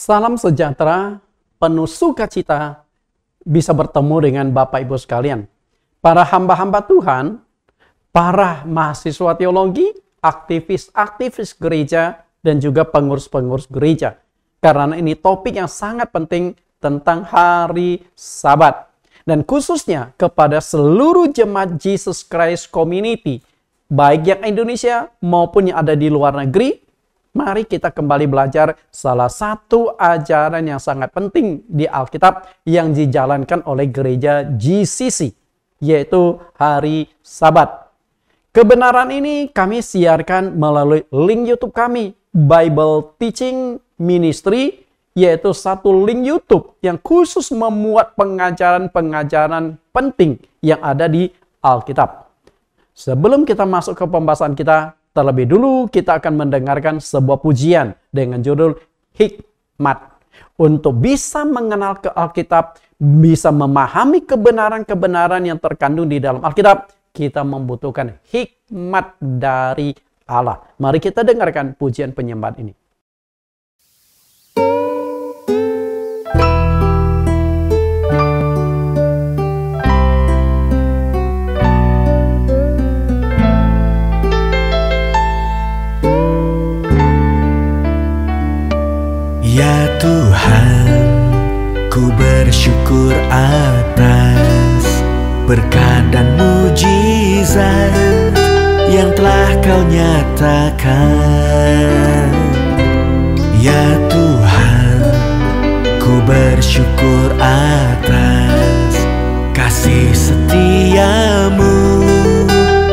Salam sejahtera, penuh sukacita bisa bertemu dengan Bapak Ibu sekalian. Para hamba-hamba Tuhan, para mahasiswa teologi, aktivis-aktivis gereja, dan juga pengurus-pengurus gereja. Karena ini topik yang sangat penting tentang hari Sabat. Dan khususnya kepada seluruh jemaat Jesus Christ Community, baik yang Indonesia maupun yang ada di luar negeri. Mari kita kembali belajar salah satu ajaran yang sangat penting di Alkitab yang dijalankan oleh gereja GCC, yaitu hari Sabat. Kebenaran ini kami siarkan melalui link YouTube kami, Bible Teaching Ministry, yaitu satu link YouTube yang khusus memuat pengajaran-pengajaran penting yang ada di Alkitab. Sebelum kita masuk ke pembahasan kita, terlebih dulu kita akan mendengarkan sebuah pujian dengan judul Hikmat. Untuk bisa mengenal ke Alkitab, bisa memahami kebenaran-kebenaran yang terkandung di dalam Alkitab, kita membutuhkan hikmat dari Allah. Mari kita dengarkan pujian penyembahan ini. Ya Tuhan, ku bersyukur atas berkat dan mujizat yang telah Kau nyatakan. Ya Tuhan, ku bersyukur atas kasih setia-Mu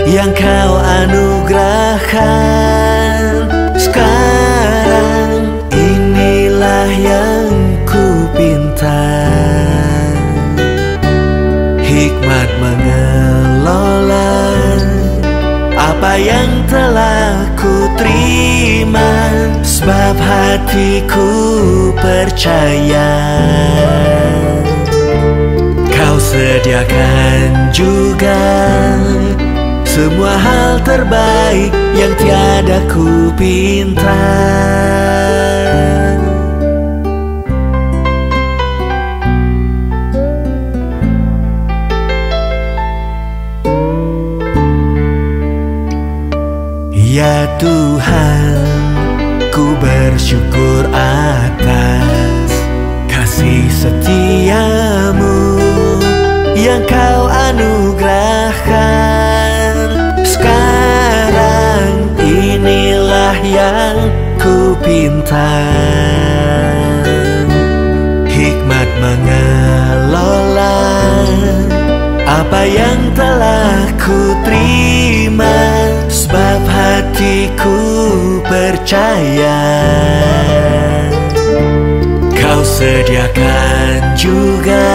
yang Kau anugerahkan. Sekarang inilah yang ku pinta, hikmat mengelola apa yang telah ku terima, sebab hatiku percaya Kau sediakan juga semua hal terbaik yang tiada ku pinta. Ya Tuhan, ku bersyukur atas kasih setia-Mu yang Kau anugerahkan. Sekarang inilah yang ku pinta, hikmat mengelola apa yang telah ku terima, sebab hatiku percaya Kau sediakan juga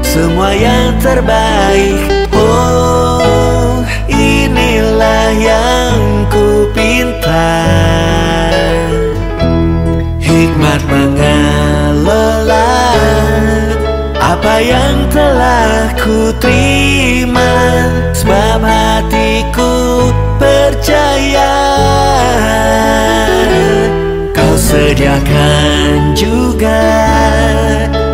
semua yang terbaik. Oh, inilah yang ku pinta, hikmat mengelola apa yang telah ku terima, sebab hatiku percaya Kau sediakan juga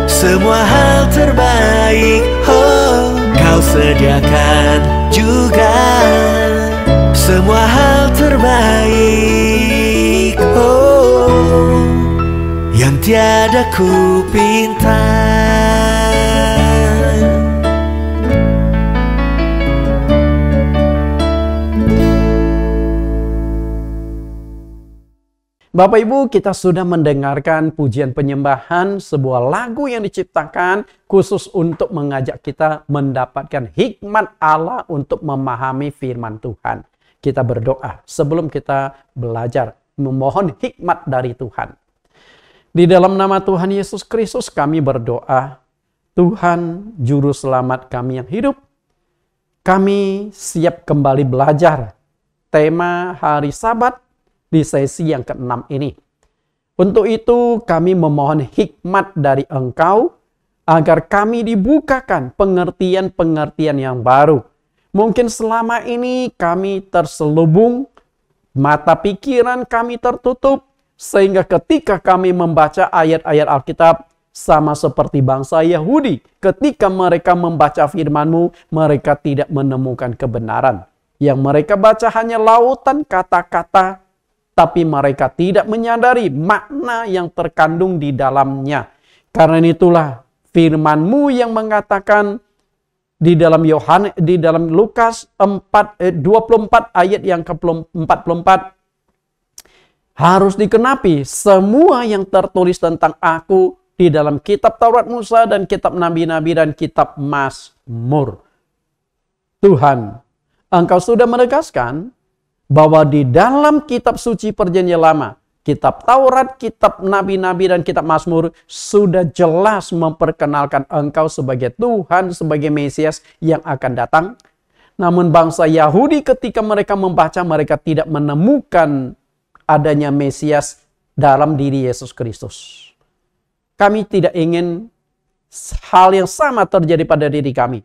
semua hal terbaik. Oh, Kau sediakan juga semua hal terbaik. Oh, yang tiada ku pinta. Bapak Ibu, kita sudah mendengarkan pujian penyembahan, sebuah lagu yang diciptakan khusus untuk mengajak kita mendapatkan hikmat Allah untuk memahami firman Tuhan. Kita berdoa sebelum kita belajar, memohon hikmat dari Tuhan. Di dalam nama Tuhan Yesus Kristus kami berdoa, Tuhan Juru Selamat kami yang hidup, kami siap kembali belajar tema hari Sabat di sesi yang ke-6 ini. Untuk itu kami memohon hikmat dari Engkau agar kami dibukakan pengertian-pengertian yang baru. Mungkin selama ini kami terselubung, mata pikiran kami tertutup, Sehingga ketika kami membaca ayat-ayat Alkitab, sama seperti bangsa Yahudi. Ketika mereka membaca firman-Mu, mereka tidak menemukan kebenaran. Yang mereka baca hanya lautan kata-kata, tapi mereka tidak menyadari makna yang terkandung di dalamnya. Karena itulah firman-Mu yang mengatakan di dalam Lukas 24 ayat yang ke-44, harus dikenapi semua yang tertulis tentang aku di dalam kitab Taurat Musa dan kitab Nabi-Nabi dan kitab Mazmur. Tuhan, Engkau sudah menegaskan bahwa di dalam kitab suci perjanjian lama, kitab Taurat, kitab Nabi-Nabi dan kitab Mazmur sudah jelas memperkenalkan Engkau sebagai Tuhan, sebagai Mesias yang akan datang. Namun bangsa Yahudi ketika mereka membaca, mereka tidak menemukan adanya Mesias dalam diri Yesus Kristus. Kami tidak ingin hal yang sama terjadi pada diri kami.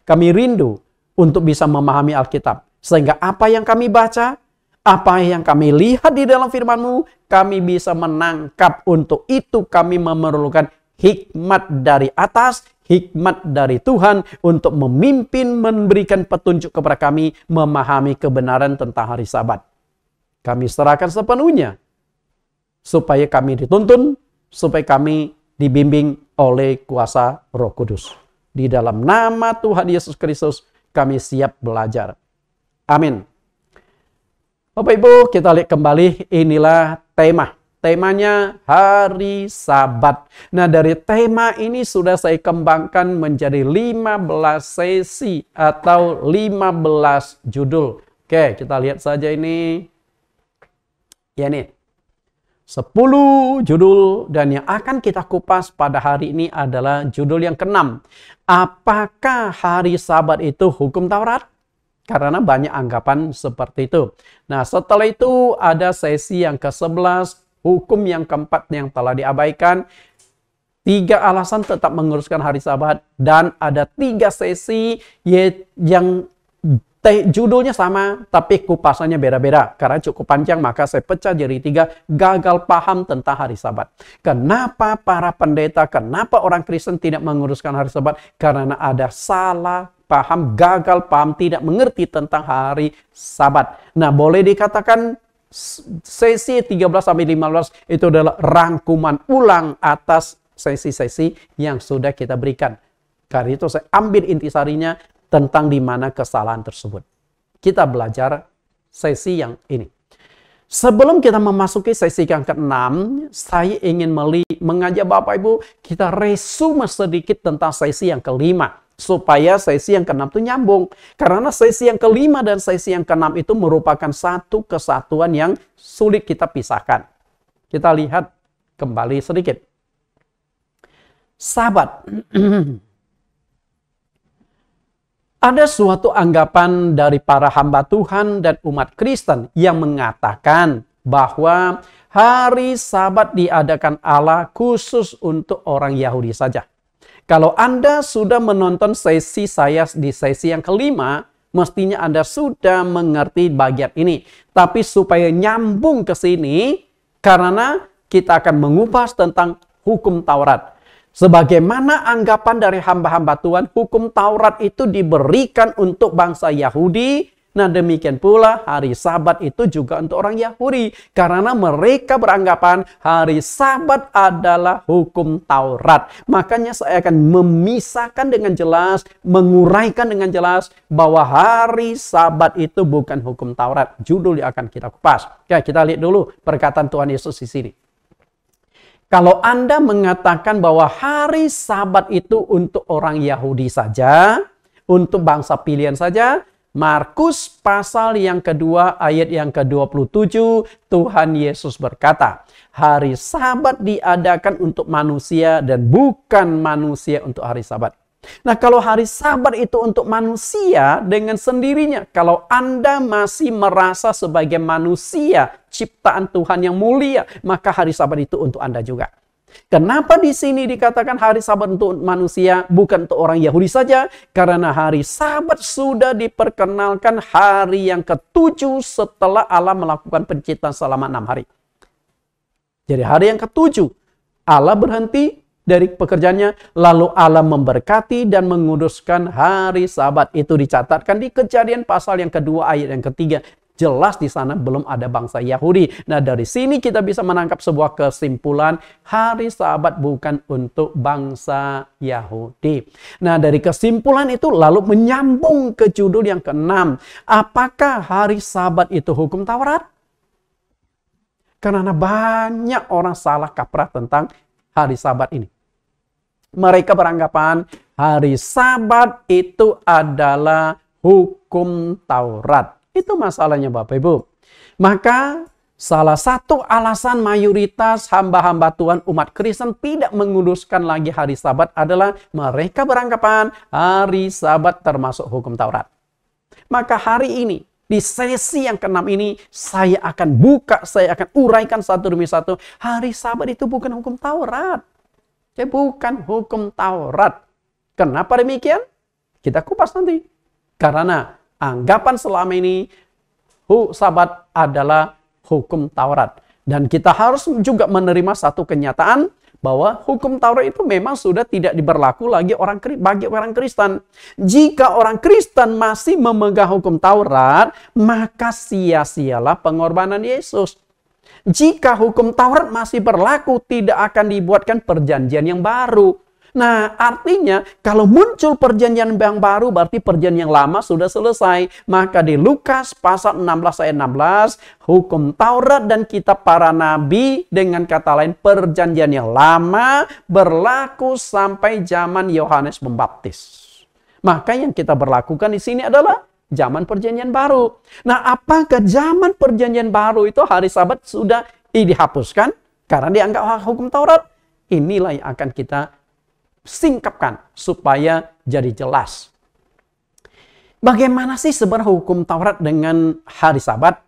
Kami rindu untuk bisa memahami Alkitab. Sehingga apa yang kami baca, apa yang kami lihat di dalam firman-Mu, kami bisa menangkap. Untuk itu kami memerlukan hikmat dari atas, hikmat dari Tuhan untuk memimpin, memberikan petunjuk kepada kami, memahami kebenaran tentang hari Sabat. Kami serahkan sepenuhnya supaya kami dituntun, supaya kami dibimbing oleh kuasa Roh Kudus. Di dalam nama Tuhan Yesus Kristus kami siap belajar. Amin. Bapak Ibu, kita lihat kembali, inilah tema. Temanya hari Sabat. Nah, dari tema ini sudah saya kembangkan menjadi 15 sesi atau 15 judul. Oke, kita lihat saja ini. Ya nih. 10 judul, dan yang akan kita kupas pada hari ini adalah judul yang ke-6. Apakah hari Sabat itu hukum Taurat? Karena banyak anggapan seperti itu. Nah, setelah itu ada sesi yang ke-11, hukum yang ke-4 yang telah diabaikan. 3 alasan tetap menguruskan hari Sabat, dan ada 3 sesi yang judulnya sama, tapi kupasannya beda-beda. Karena cukup panjang, maka saya pecah jadi 3, gagal paham tentang hari Sabat. Kenapa para pendeta, kenapa orang Kristen tidak menguruskan hari Sabat? Karena ada salah paham, gagal paham, tidak mengerti tentang hari Sabat. Nah, boleh dikatakan sesi 13-15 itu adalah rangkuman ulang atas sesi-sesi yang sudah kita berikan. Karena itu saya ambil intisarinya tentang di mana kesalahan tersebut. Kita belajar sesi yang ini. Sebelum kita memasuki sesi yang ke-6, saya ingin mengajak Bapak Ibu kita resume sedikit tentang sesi yang ke-5. Supaya sesi yang ke-6 itu nyambung. Karena sesi yang ke-5 dan sesi yang ke-6 itu merupakan satu kesatuan yang sulit kita pisahkan. Kita lihat kembali sedikit. Sabat. Ada suatu anggapan dari para hamba Tuhan dan umat Kristen yang mengatakan bahwa hari Sabat diadakan Allah khusus untuk orang Yahudi saja. Kalau Anda sudah menonton sesi saya di sesi yang ke-5, mestinya Anda sudah mengerti bagian ini. Tapi supaya nyambung ke sini, karena kita akan mengupas tentang hukum Taurat. Sebagaimana anggapan dari hamba-hamba Tuhan, hukum Taurat itu diberikan untuk bangsa Yahudi. Nah, demikian pula hari Sabat itu juga untuk orang Yahudi. Karena mereka beranggapan hari Sabat adalah hukum Taurat. Makanya saya akan memisahkan dengan jelas, menguraikan dengan jelas bahwa hari Sabat itu bukan hukum Taurat. Judul yang akan kita kupas. Oke, kita lihat dulu perkataan Tuhan Yesus di sini. Kalau Anda mengatakan bahwa hari Sabat itu untuk orang Yahudi saja, untuk bangsa pilihan saja, Markus pasal yang kedua ayat yang ke-27, Tuhan Yesus berkata, hari Sabat diadakan untuk manusia dan bukan manusia untuk hari Sabat. Nah, kalau hari Sabat itu untuk manusia dengan sendirinya, kalau Anda masih merasa sebagai manusia, ciptaan Tuhan yang mulia, maka hari Sabat itu untuk Anda juga. Kenapa di sini dikatakan hari Sabat untuk manusia, bukan untuk orang Yahudi saja? Karena hari Sabat sudah diperkenalkan hari yang ke-7 setelah Allah melakukan penciptaan selama 6 hari. Jadi hari yang ketujuh, Allah berhenti dari pekerjaannya, lalu Allah memberkati dan menguduskan hari Sabat. Itu dicatatkan di Kejadian pasal yang kedua ayat yang ketiga. Jelas di sana belum ada bangsa Yahudi. Nah, dari sini kita bisa menangkap sebuah kesimpulan, hari Sabat bukan untuk bangsa Yahudi. Nah, dari kesimpulan itu lalu menyambung ke judul yang ke-6. Apakah hari Sabat itu hukum Taurat? Karena banyak orang salah kaprah tentang hari Sabat ini. Mereka beranggapan hari Sabat itu adalah hukum Taurat. Itu masalahnya Bapak Ibu. Maka salah satu alasan mayoritas hamba-hamba Tuhan umat Kristen tidak menguduskan lagi hari Sabat adalah mereka beranggapan hari Sabat termasuk hukum Taurat. Maka hari ini, di sesi yang ke-6 ini, saya akan uraikan satu demi satu. Hari Sabat itu bukan hukum Taurat. Bukan hukum Taurat. Kenapa demikian? Kita kupas nanti. Karena anggapan selama ini Sabat adalah hukum Taurat. Dan kita harus juga menerima satu kenyataan bahwa hukum Taurat itu memang sudah tidak diberlaku lagi bagi orang Kristen. Jika orang Kristen masih memegang hukum Taurat, maka sia-sialah pengorbanan Yesus. Jika hukum Taurat masih berlaku, tidak akan dibuatkan perjanjian yang baru. Nah, artinya kalau muncul perjanjian yang baru berarti perjanjian yang lama sudah selesai. Maka di Lukas pasal 16 ayat 16, hukum Taurat dan kitab para nabi, dengan kata lain perjanjian yang lama, berlaku sampai zaman Yohanes Pembaptis. Maka yang kita berlakukan di sini adalah zaman perjanjian baru. Nah, apakah zaman perjanjian baru itu hari Sabat sudah dihapuskan karena dianggap hukum Taurat? Inilah yang akan kita singkapkan supaya jadi jelas. Bagaimana sih sebenarnya hukum Taurat dengan hari Sabat?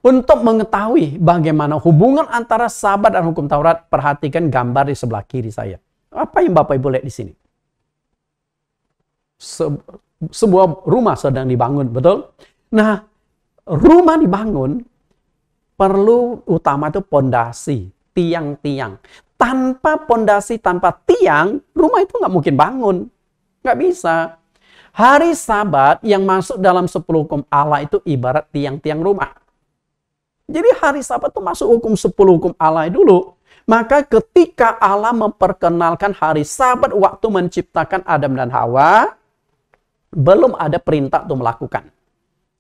Untuk mengetahui bagaimana hubungan antara Sabat dan hukum Taurat, perhatikan gambar di sebelah kiri saya. Apa yang Bapak Ibu lihat di sini? Sebuah rumah sedang dibangun, betul? Nah, rumah dibangun perlu utama itu pondasi, tiang-tiang. Tanpa pondasi, tanpa tiang, rumah itu nggak mungkin bangun. Nggak bisa. Hari Sabat yang masuk dalam 10 hukum Allah itu ibarat tiang-tiang rumah. Jadi hari Sabat itu masuk hukum 10 hukum Allah dulu. Maka ketika Allah memperkenalkan hari Sabat waktu menciptakan Adam dan Hawa, belum ada perintah untuk melakukan.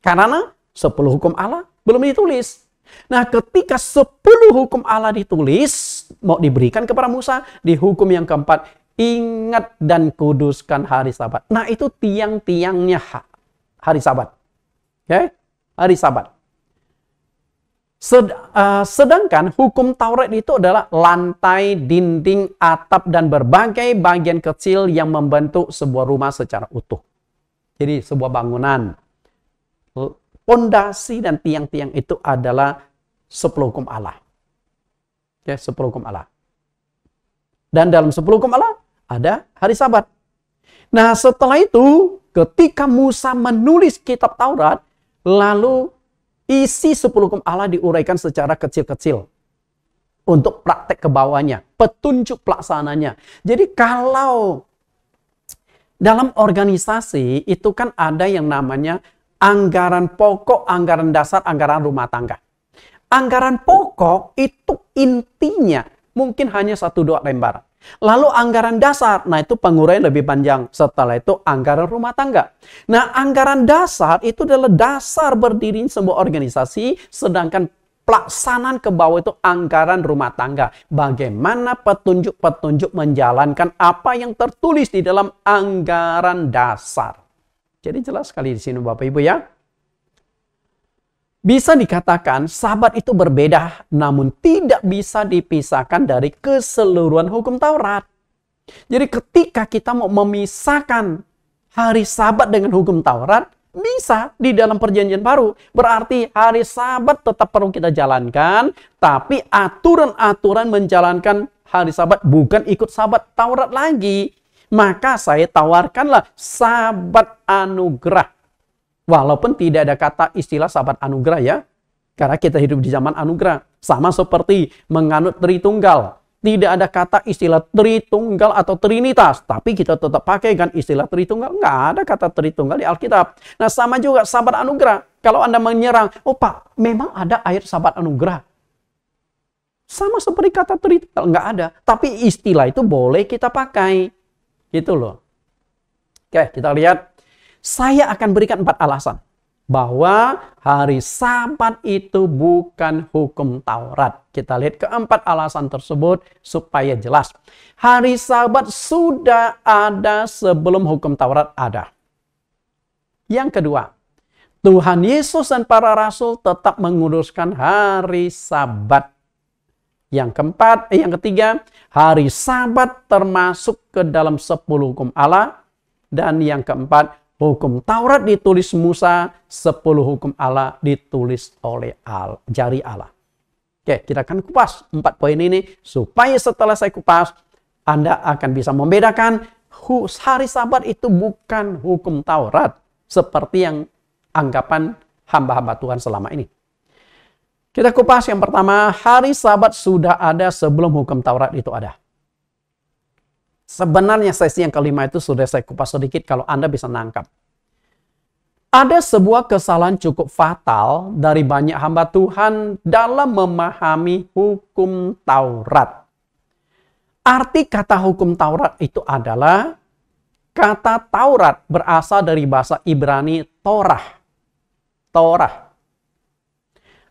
Karena 10 hukum Allah belum ditulis. Nah, ketika 10 hukum Allah ditulis, mau diberikan kepada Musa, di hukum yang keempat, ingat dan kuduskan hari Sabat. Nah, itu tiang-tiangnya hari Sabat. Oke? Hari Sabat. Sedangkan hukum Taurat itu adalah lantai, dinding, atap, dan berbagai bagian kecil yang membentuk sebuah rumah secara utuh. Jadi, sebuah bangunan. Pondasi dan tiang-tiang itu adalah 10 hukum Allah. Oke, 10 hukum Allah. Dan dalam 10 hukum Allah ada hari Sabat. Nah, setelah itu ketika Musa menulis kitab Taurat, lalu isi 10 hukum Allah diuraikan secara kecil-kecil untuk praktek ke bawahnya, petunjuk pelaksananya. Jadi kalau dalam organisasi itu kan ada yang namanya anggaran pokok, anggaran dasar, anggaran rumah tangga. Anggaran pokok itu intinya mungkin hanya 1-2 lembar. Lalu anggaran dasar, nah itu penguraian lebih panjang. Setelah itu anggaran rumah tangga. Nah, anggaran dasar itu adalah dasar berdiri sebuah organisasi, sedangkan pelaksanaan ke bawah itu anggaran rumah tangga. Bagaimana petunjuk-petunjuk menjalankan apa yang tertulis di dalam anggaran dasar. Jadi jelas sekali di sini Bapak Ibu ya. Bisa dikatakan Sabat itu berbeda, namun tidak bisa dipisahkan dari keseluruhan hukum Taurat. Jadi ketika kita mau memisahkan hari Sabat dengan hukum Taurat, bisa di dalam perjanjian baru. Berarti hari Sabat tetap perlu kita jalankan, tapi aturan-aturan menjalankan hari Sabat bukan ikut Sabat Taurat lagi. Maka saya tawarkanlah Sabat anugerah. Walaupun tidak ada kata istilah Sabat anugerah ya. Karena kita hidup di zaman anugerah. Sama seperti menganut Tritunggal. Tidak ada kata istilah Tritunggal atau Trinitas. Tapi kita tetap pakai kan istilah Tritunggal. Nggak ada kata Tritunggal di Alkitab. Nah sama juga sahabat anugerah. Kalau Anda menyerang, oh Pak, memang ada ayat sahabat anugerah. Sama seperti kata Tritunggal, nggak ada. Tapi istilah itu boleh kita pakai. Gitu loh. Oke, kita lihat. Saya akan berikan 4 alasan. Bahwa hari Sabat itu bukan hukum Taurat. Kita lihat keempat alasan tersebut supaya jelas. Hari Sabat sudah ada sebelum hukum Taurat ada. Yang kedua, Tuhan Yesus dan para rasul tetap menguduskan hari Sabat. Yang ketiga, hari Sabat termasuk ke dalam 10 hukum Allah. Dan yang keempat, hukum Taurat ditulis Musa, 10 hukum Allah ditulis oleh jari Allah. Oke, kita akan kupas 4 poin ini supaya setelah saya kupas, Anda akan bisa membedakan hari Sabat itu bukan hukum Taurat seperti yang anggapan hamba-hamba Tuhan selama ini. Kita kupas yang pertama, hari Sabat sudah ada sebelum hukum Taurat itu ada. Sebenarnya sesi yang kelima itu sudah saya kupas sedikit kalau Anda bisa nangkap. Ada sebuah kesalahan cukup fatal dari banyak hamba Tuhan dalam memahami hukum Taurat. Arti kata hukum Taurat itu adalah kata Taurat berasal dari bahasa Ibrani Torah. Torah.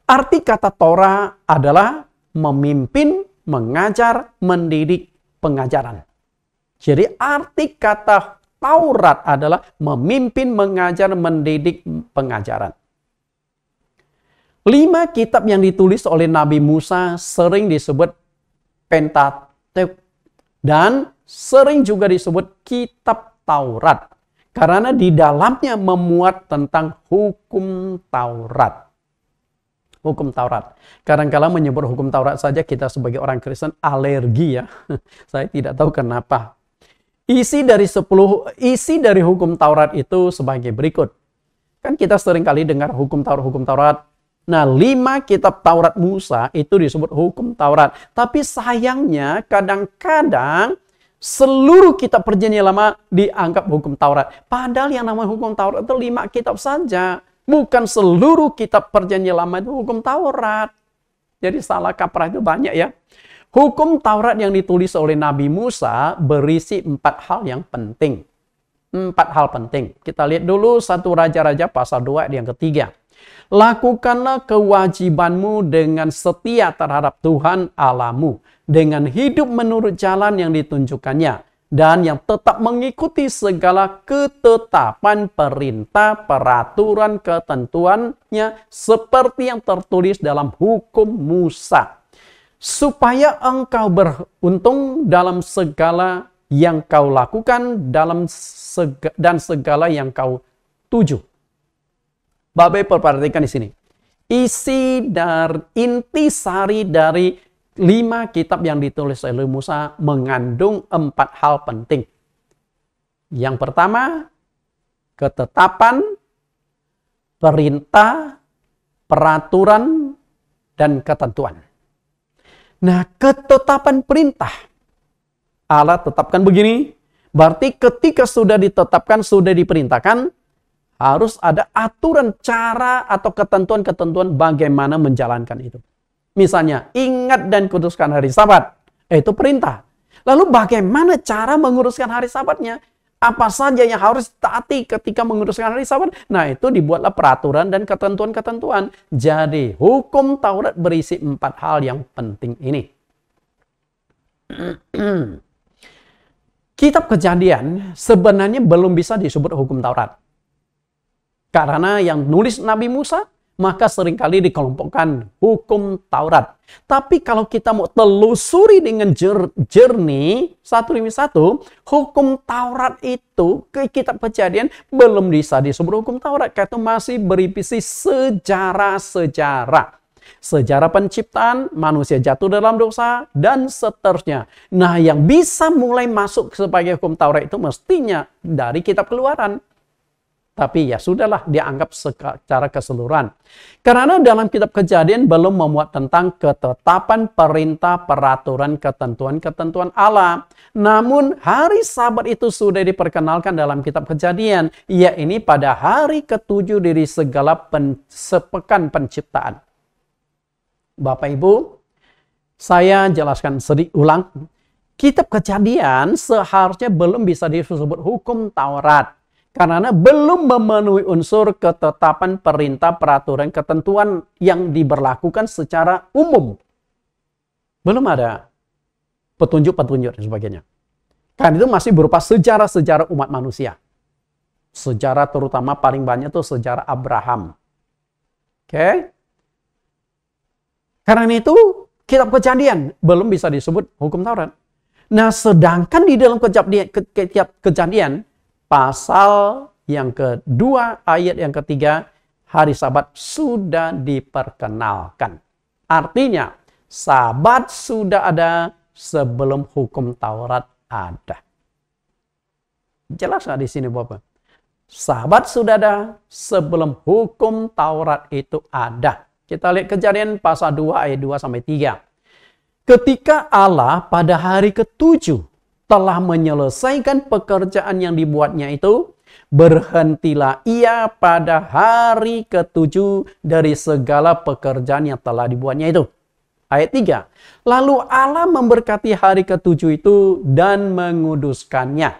Arti kata Torah adalah memimpin, mengajar, mendidik, pengajaran. Jadi arti kata Taurat adalah memimpin, mengajar, mendidik, pengajaran. 5 kitab yang ditulis oleh Nabi Musa sering disebut Pentateuch dan sering juga disebut kitab Taurat. Karena di dalamnya memuat tentang hukum Taurat. Hukum Taurat. Kadang-kala menyebut hukum Taurat saja kita sebagai orang Kristen alergi ya. Saya tidak tahu kenapa. Isi dari hukum Taurat itu sebagai berikut. Kan kita sering kali dengar hukum Taurat. Nah, 5 kitab Taurat Musa itu disebut hukum Taurat. Tapi sayangnya kadang-kadang seluruh kitab Perjanjian Lama dianggap hukum Taurat. Padahal yang namanya hukum Taurat itu 5 kitab saja. Bukan seluruh kitab Perjanjian Lama itu hukum Taurat. Jadi salah kaprah itu banyak ya. Hukum Taurat yang ditulis oleh Nabi Musa berisi 4 hal yang penting. 4 hal penting. Kita lihat dulu 1 Raja-Raja pasal 2 yang ketiga. Lakukanlah kewajibanmu dengan setia terhadap Tuhan Allahmu, dengan hidup menurut jalan yang ditunjukkannya, dan yang tetap mengikuti segala ketetapan, perintah, peraturan, ketentuannya seperti yang tertulis dalam hukum Musa. Supaya engkau beruntung dalam segala yang kau lakukan dan segala yang kau tuju. Bapak perhatikan di sini. Intisari dari 5 kitab yang ditulis oleh Musa mengandung 4 hal penting. Yang pertama, ketetapan, perintah, peraturan, dan ketentuan. Nah, ketetapan perintah. Allah tetapkan begini. Berarti ketika sudah ditetapkan, sudah diperintahkan, harus ada aturan cara atau ketentuan-ketentuan bagaimana menjalankan itu. Misalnya, ingat dan kuduskan hari Sabat. Itu perintah. Lalu bagaimana cara menguruskan hari Sabatnya? Apa saja yang harus ditaati ketika menguruskan hari Sabat? Nah, itu dibuatlah peraturan dan ketentuan-ketentuan. Jadi, hukum Taurat berisi 4 hal yang penting ini. Kitab Kejadian sebenarnya belum bisa disebut hukum Taurat. Karena yang nulis Nabi Musa, maka seringkali dikelompokkan hukum Taurat. Tapi kalau kita mau telusuri dengan jernih, satu demi satu, hukum Taurat itu ke kitab Kejadian belum bisa disebut hukum Taurat. Karena itu masih berisi sejarah-sejarah. Sejarah penciptaan, manusia jatuh dalam dosa, dan seterusnya. Nah, yang bisa mulai masuk sebagai hukum Taurat itu mestinya dari kitab Keluaran. Tapi ya sudahlah, dianggap secara keseluruhan. Karena dalam kitab Kejadian belum memuat tentang ketetapan, perintah, peraturan, ketentuan-ketentuan Allah. Namun hari Sabat itu sudah diperkenalkan dalam kitab Kejadian, yakni pada hari ke-7 dari segala sepekan penciptaan. Bapak Ibu, saya jelaskan sedikit ulang. Kitab Kejadian seharusnya belum bisa disebut hukum Taurat. Karena belum memenuhi unsur ketetapan, perintah, peraturan, ketentuan yang diberlakukan secara umum. Belum ada petunjuk-petunjuk dan sebagainya. Karena itu masih berupa sejarah-sejarah umat manusia. Sejarah terutama paling banyak itu sejarah Abraham. Oke? Karena itu kitab Kejadian belum bisa disebut hukum Taurat. Nah, sedangkan di dalam Kejadian pasal yang kedua, ayat yang ketiga, hari Sabat sudah diperkenalkan. Artinya, Sabat sudah ada sebelum hukum Taurat ada. Jelas nggak di sini, Bapak? Sabat sudah ada sebelum hukum Taurat itu ada. Kita lihat Kejadian pasal 2 ayat 2 sampai 3. Ketika Allah pada hari ke-7 telah menyelesaikan pekerjaan yang dibuatnya itu, berhentilah ia pada hari ke-7 dari segala pekerjaan yang telah dibuatnya itu. Ayat 3. Lalu Allah memberkati hari ke-7 itu dan menguduskannya.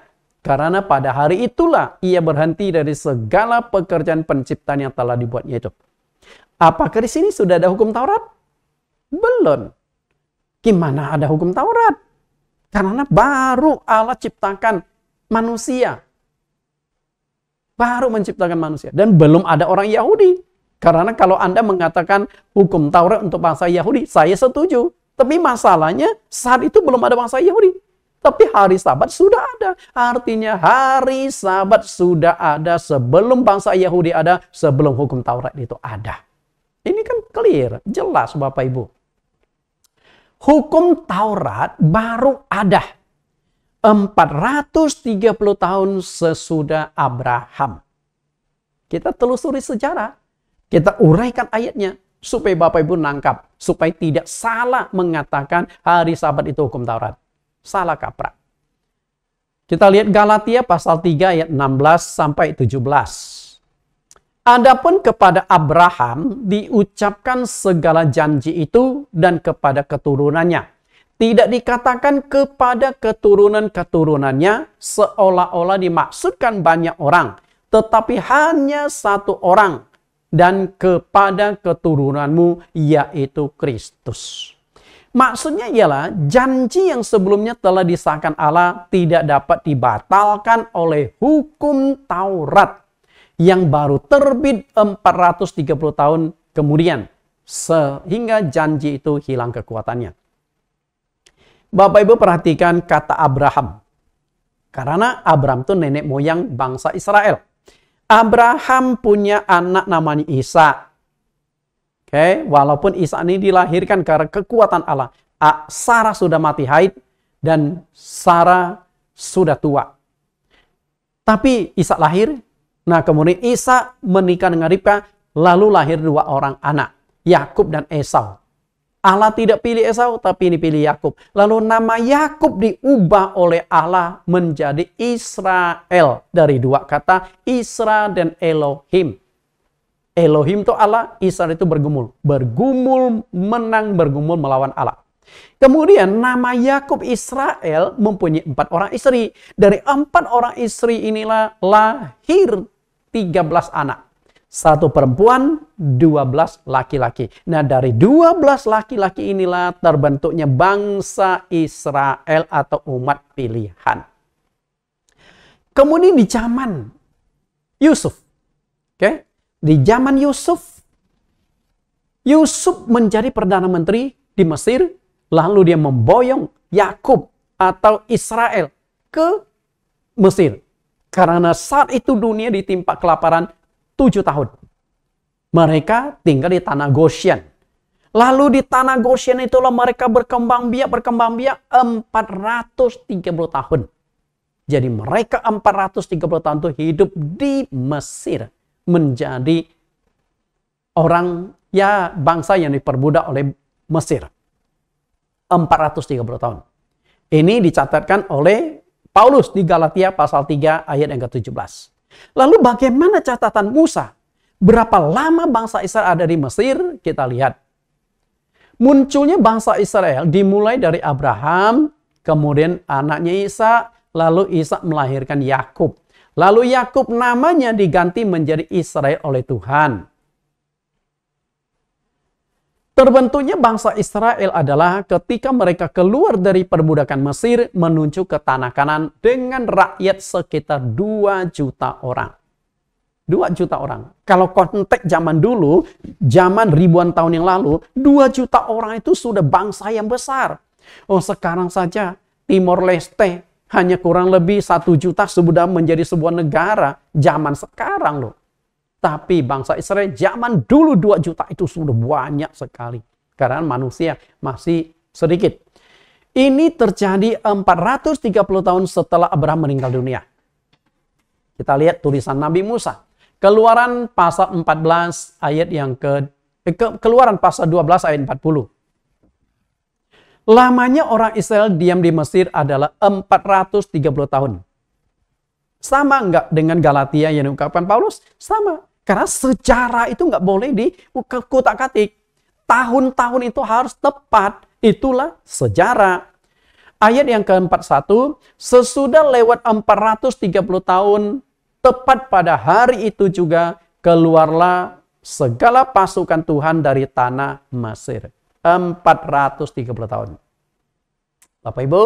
Karena pada hari itulah ia berhenti dari segala pekerjaan penciptaan yang telah dibuatnya itu. Apakah di sini sudah ada hukum Taurat? Belum. Gimana ada hukum Taurat? Karena baru Allah ciptakan manusia. Baru menciptakan manusia. Dan belum ada orang Yahudi. Karena kalau Anda mengatakan hukum Taurat untuk bangsa Yahudi, saya setuju. Tapi masalahnya saat itu belum ada bangsa Yahudi. Tapi hari Sabat sudah ada. Artinya hari Sabat sudah ada sebelum bangsa Yahudi ada, sebelum hukum Taurat itu ada. Ini kan clear, jelas Bapak Ibu. Hukum Taurat baru ada 430 tahun sesudah Abraham. Kita telusuri sejarah. Kita uraikan ayatnya supaya Bapak Ibu nangkap. Supaya tidak salah mengatakan hari Sabat itu hukum Taurat. Salah kaprah. Kita lihat Galatia pasal 3 ayat 16 sampai 17. Adapun kepada Abraham diucapkan segala janji itu dan kepada keturunannya. Tidak dikatakan kepada keturunan-keturunannya seolah-olah dimaksudkan banyak orang. Tetapi hanya satu orang. Dan kepada keturunanmu yaitu Kristus. Maksudnya ialah janji yang sebelumnya telah disahkan Allah tidak dapat dibatalkan oleh hukum Taurat. Yang baru terbit 430 tahun kemudian. Sehingga janji itu hilang kekuatannya. Bapak Ibu perhatikan kata Abraham. Karena Abraham itu nenek moyang bangsa Israel. Abraham punya anak namanya Ishak. Oke, walaupun Ishak ini dilahirkan karena kekuatan Allah. Sarah sudah mati haid dan Sarah sudah tua. Tapi Ishak lahir. Nah, kemudian Ishak menikah dengan Ribka, lalu lahir dua orang anak, Yakub dan Esau. Allah tidak pilih Esau, tapi ini pilih Yakub. Lalu nama Yakub diubah oleh Allah menjadi Israel. Dari dua kata, Isra dan Elohim. Elohim itu Allah, Isra itu bergumul. Bergumul, menang, bergumul melawan Allah. Kemudian nama Yakub Israel mempunyai 4 orang istri. Dari 4 orang istri inilah lahir 13 anak. 1 perempuan, 12 laki-laki. Nah, dari 12 laki-laki inilah terbentuknya bangsa Israel atau umat pilihan. Kemudian di zaman Yusuf. Oke? Di zaman Yusuf menjadi Perdana Menteri di Mesir. Lalu dia memboyong Yakub atau Israel ke Mesir. Karena saat itu dunia ditimpa kelaparan 7 tahun. Mereka tinggal di tanah Goshen. Lalu di tanah Goshen itulah mereka berkembang biak 430 tahun. Jadi mereka 430 tahun itu hidup di Mesir. Menjadi orang, ya bangsa yang diperbudak oleh Mesir. 430 tahun. Ini dicatatkan oleh Paulus di Galatia pasal 3 ayat yang ke-17. Lalu bagaimana catatan Musa? Berapa lama bangsa Israel ada di Mesir? Kita lihat. Munculnya bangsa Israel dimulai dari Abraham, kemudian anaknya Ishak, lalu Ishak melahirkan Yakub. Lalu Yakub namanya diganti menjadi Israel oleh Tuhan. Terbentuknya bangsa Israel adalah ketika mereka keluar dari perbudakan Mesir menuju ke tanah Kanan dengan rakyat sekitar 2 juta orang. 2 juta orang. Kalau konteks zaman dulu, zaman ribuan tahun yang lalu, 2 juta orang itu sudah bangsa yang besar. Oh, sekarang saja Timor Leste hanya kurang lebih 1 juta sudah menjadi sebuah negara zaman sekarang loh. Tapi bangsa Israel zaman dulu 2 juta itu sudah banyak sekali. Karena manusia masih sedikit. Ini terjadi 430 tahun setelah Abraham meninggal dunia. Kita lihat tulisan Nabi Musa. Keluaran pasal 14 ayat yang Keluaran pasal 12 ayat 40. Lamanya orang Israel diam di Mesir adalah 430 tahun. Sama enggak dengan Galatia yang diungkapkan Paulus? Sama. Karena sejarah itu nggak boleh dikutak-katik. Tahun-tahun itu harus tepat. Itulah sejarah. Ayat yang ke-41, sesudah lewat 430 tahun, tepat pada hari itu juga, keluarlah segala pasukan Tuhan dari tanah Mesir. 430 tahun. Bapak Ibu,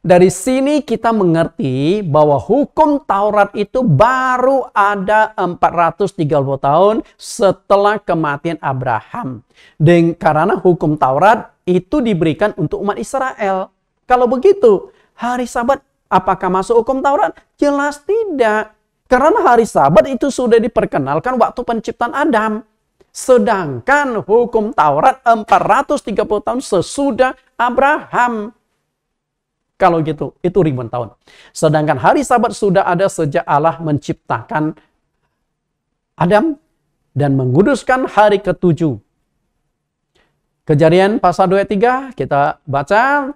dari sini kita mengerti bahwa hukum Taurat itu baru ada 430 tahun setelah kematian Abraham. Dan karena hukum Taurat itu diberikan untuk umat Israel. Kalau begitu, hari Sabat apakah masuk hukum Taurat? Jelas tidak. Karena hari Sabat itu sudah diperkenalkan waktu penciptaan Adam. Sedangkan hukum Taurat 430 tahun sesudah Abraham. Kalau gitu, itu ribuan tahun. Sedangkan hari Sabat sudah ada sejak Allah menciptakan Adam dan menguduskan hari ke-7. Kejadian pasal 2 ayat 3, kita baca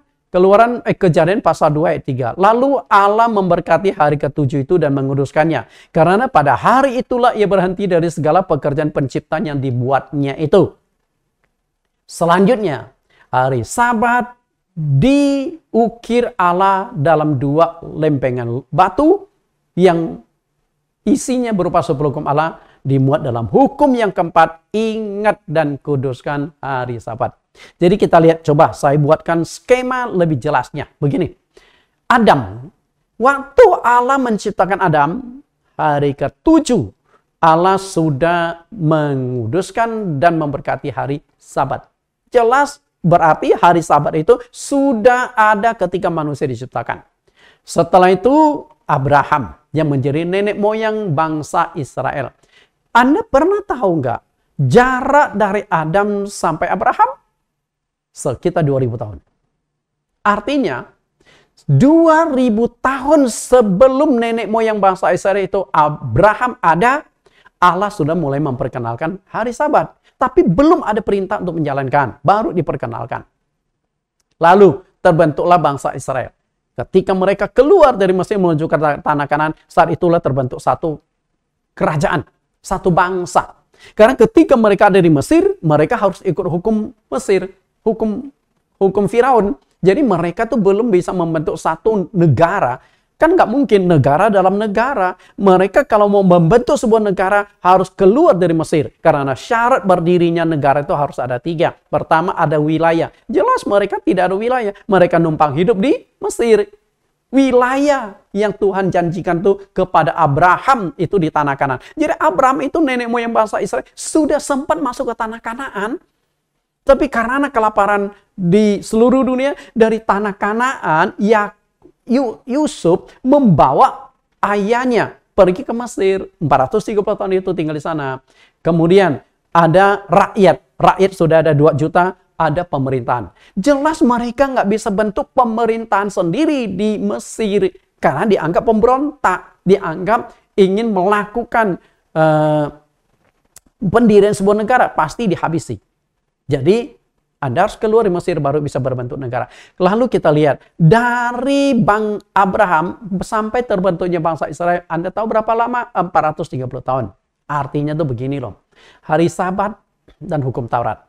Kejadian pasal 2 ayat 3. Lalu Allah memberkati hari ke-7 itu dan menguduskannya. Karena pada hari itulah ia berhenti dari segala pekerjaan penciptaan yang dibuatnya itu. Selanjutnya, hari Sabat diukir Allah dalam 2 lempengan batu yang isinya berupa 10 hukum Allah, dimuat dalam hukum yang keempat, ingat dan kuduskan hari Sabat. Jadi kita lihat, coba saya buatkan skema lebih jelasnya. Begini, Adam, waktu Allah menciptakan Adam, hari ke-7, Allah sudah menguduskan dan memberkati hari Sabat. Jelas berarti hari Sabat itu sudah ada ketika manusia diciptakan. Setelah itu Abraham yang menjadi nenek moyang bangsa Israel. Anda pernah tahu nggak jarak dari Adam sampai Abraham? Sekitar 2000 tahun. Artinya 2000 tahun sebelum nenek moyang bangsa Israel itu Abraham ada, Allah sudah mulai memperkenalkan hari Sabat. Tapi belum ada perintah untuk menjalankan. Baru diperkenalkan. Lalu terbentuklah bangsa Israel. Ketika mereka keluar dari Mesir menuju ke tanah Kanan, saat itulah terbentuk satu kerajaan. Satu bangsa. Karena ketika mereka ada di Mesir, mereka harus ikut hukum Mesir. Hukum Firaun. Jadi mereka tuh belum bisa membentuk satu negara. Kan nggak mungkin negara dalam negara. Mereka kalau mau membentuk sebuah negara harus keluar dari Mesir. Karena syarat berdirinya negara itu harus ada 3. Pertama ada wilayah. Jelas mereka tidak ada wilayah. Mereka numpang hidup di Mesir. Wilayah yang Tuhan janjikan tuh kepada Abraham itu di tanah Kanaan. Jadi Abraham itu nenek moyang bangsa Israel sudah sempat masuk ke tanah Kanaan. Tapi karena kelaparan di seluruh dunia dari tanah Kanaan, Yusuf membawa ayahnya pergi ke Mesir. 430 tahun itu tinggal di sana. Kemudian ada rakyat. Rakyat sudah ada 2 juta, ada pemerintahan. Jelas mereka nggak bisa bentuk pemerintahan sendiri di Mesir. Karena dianggap pemberontak, dianggap ingin melakukan pendirian sebuah negara, pasti dihabisi. Jadi Anda harus keluar dari Mesir baru bisa berbentuk negara. Lalu kita lihat dari Bang Abraham sampai terbentuknya bangsa Israel, Anda tahu berapa lama? 430 tahun. Artinya tuh begini loh. Hari Sabat dan hukum Taurat.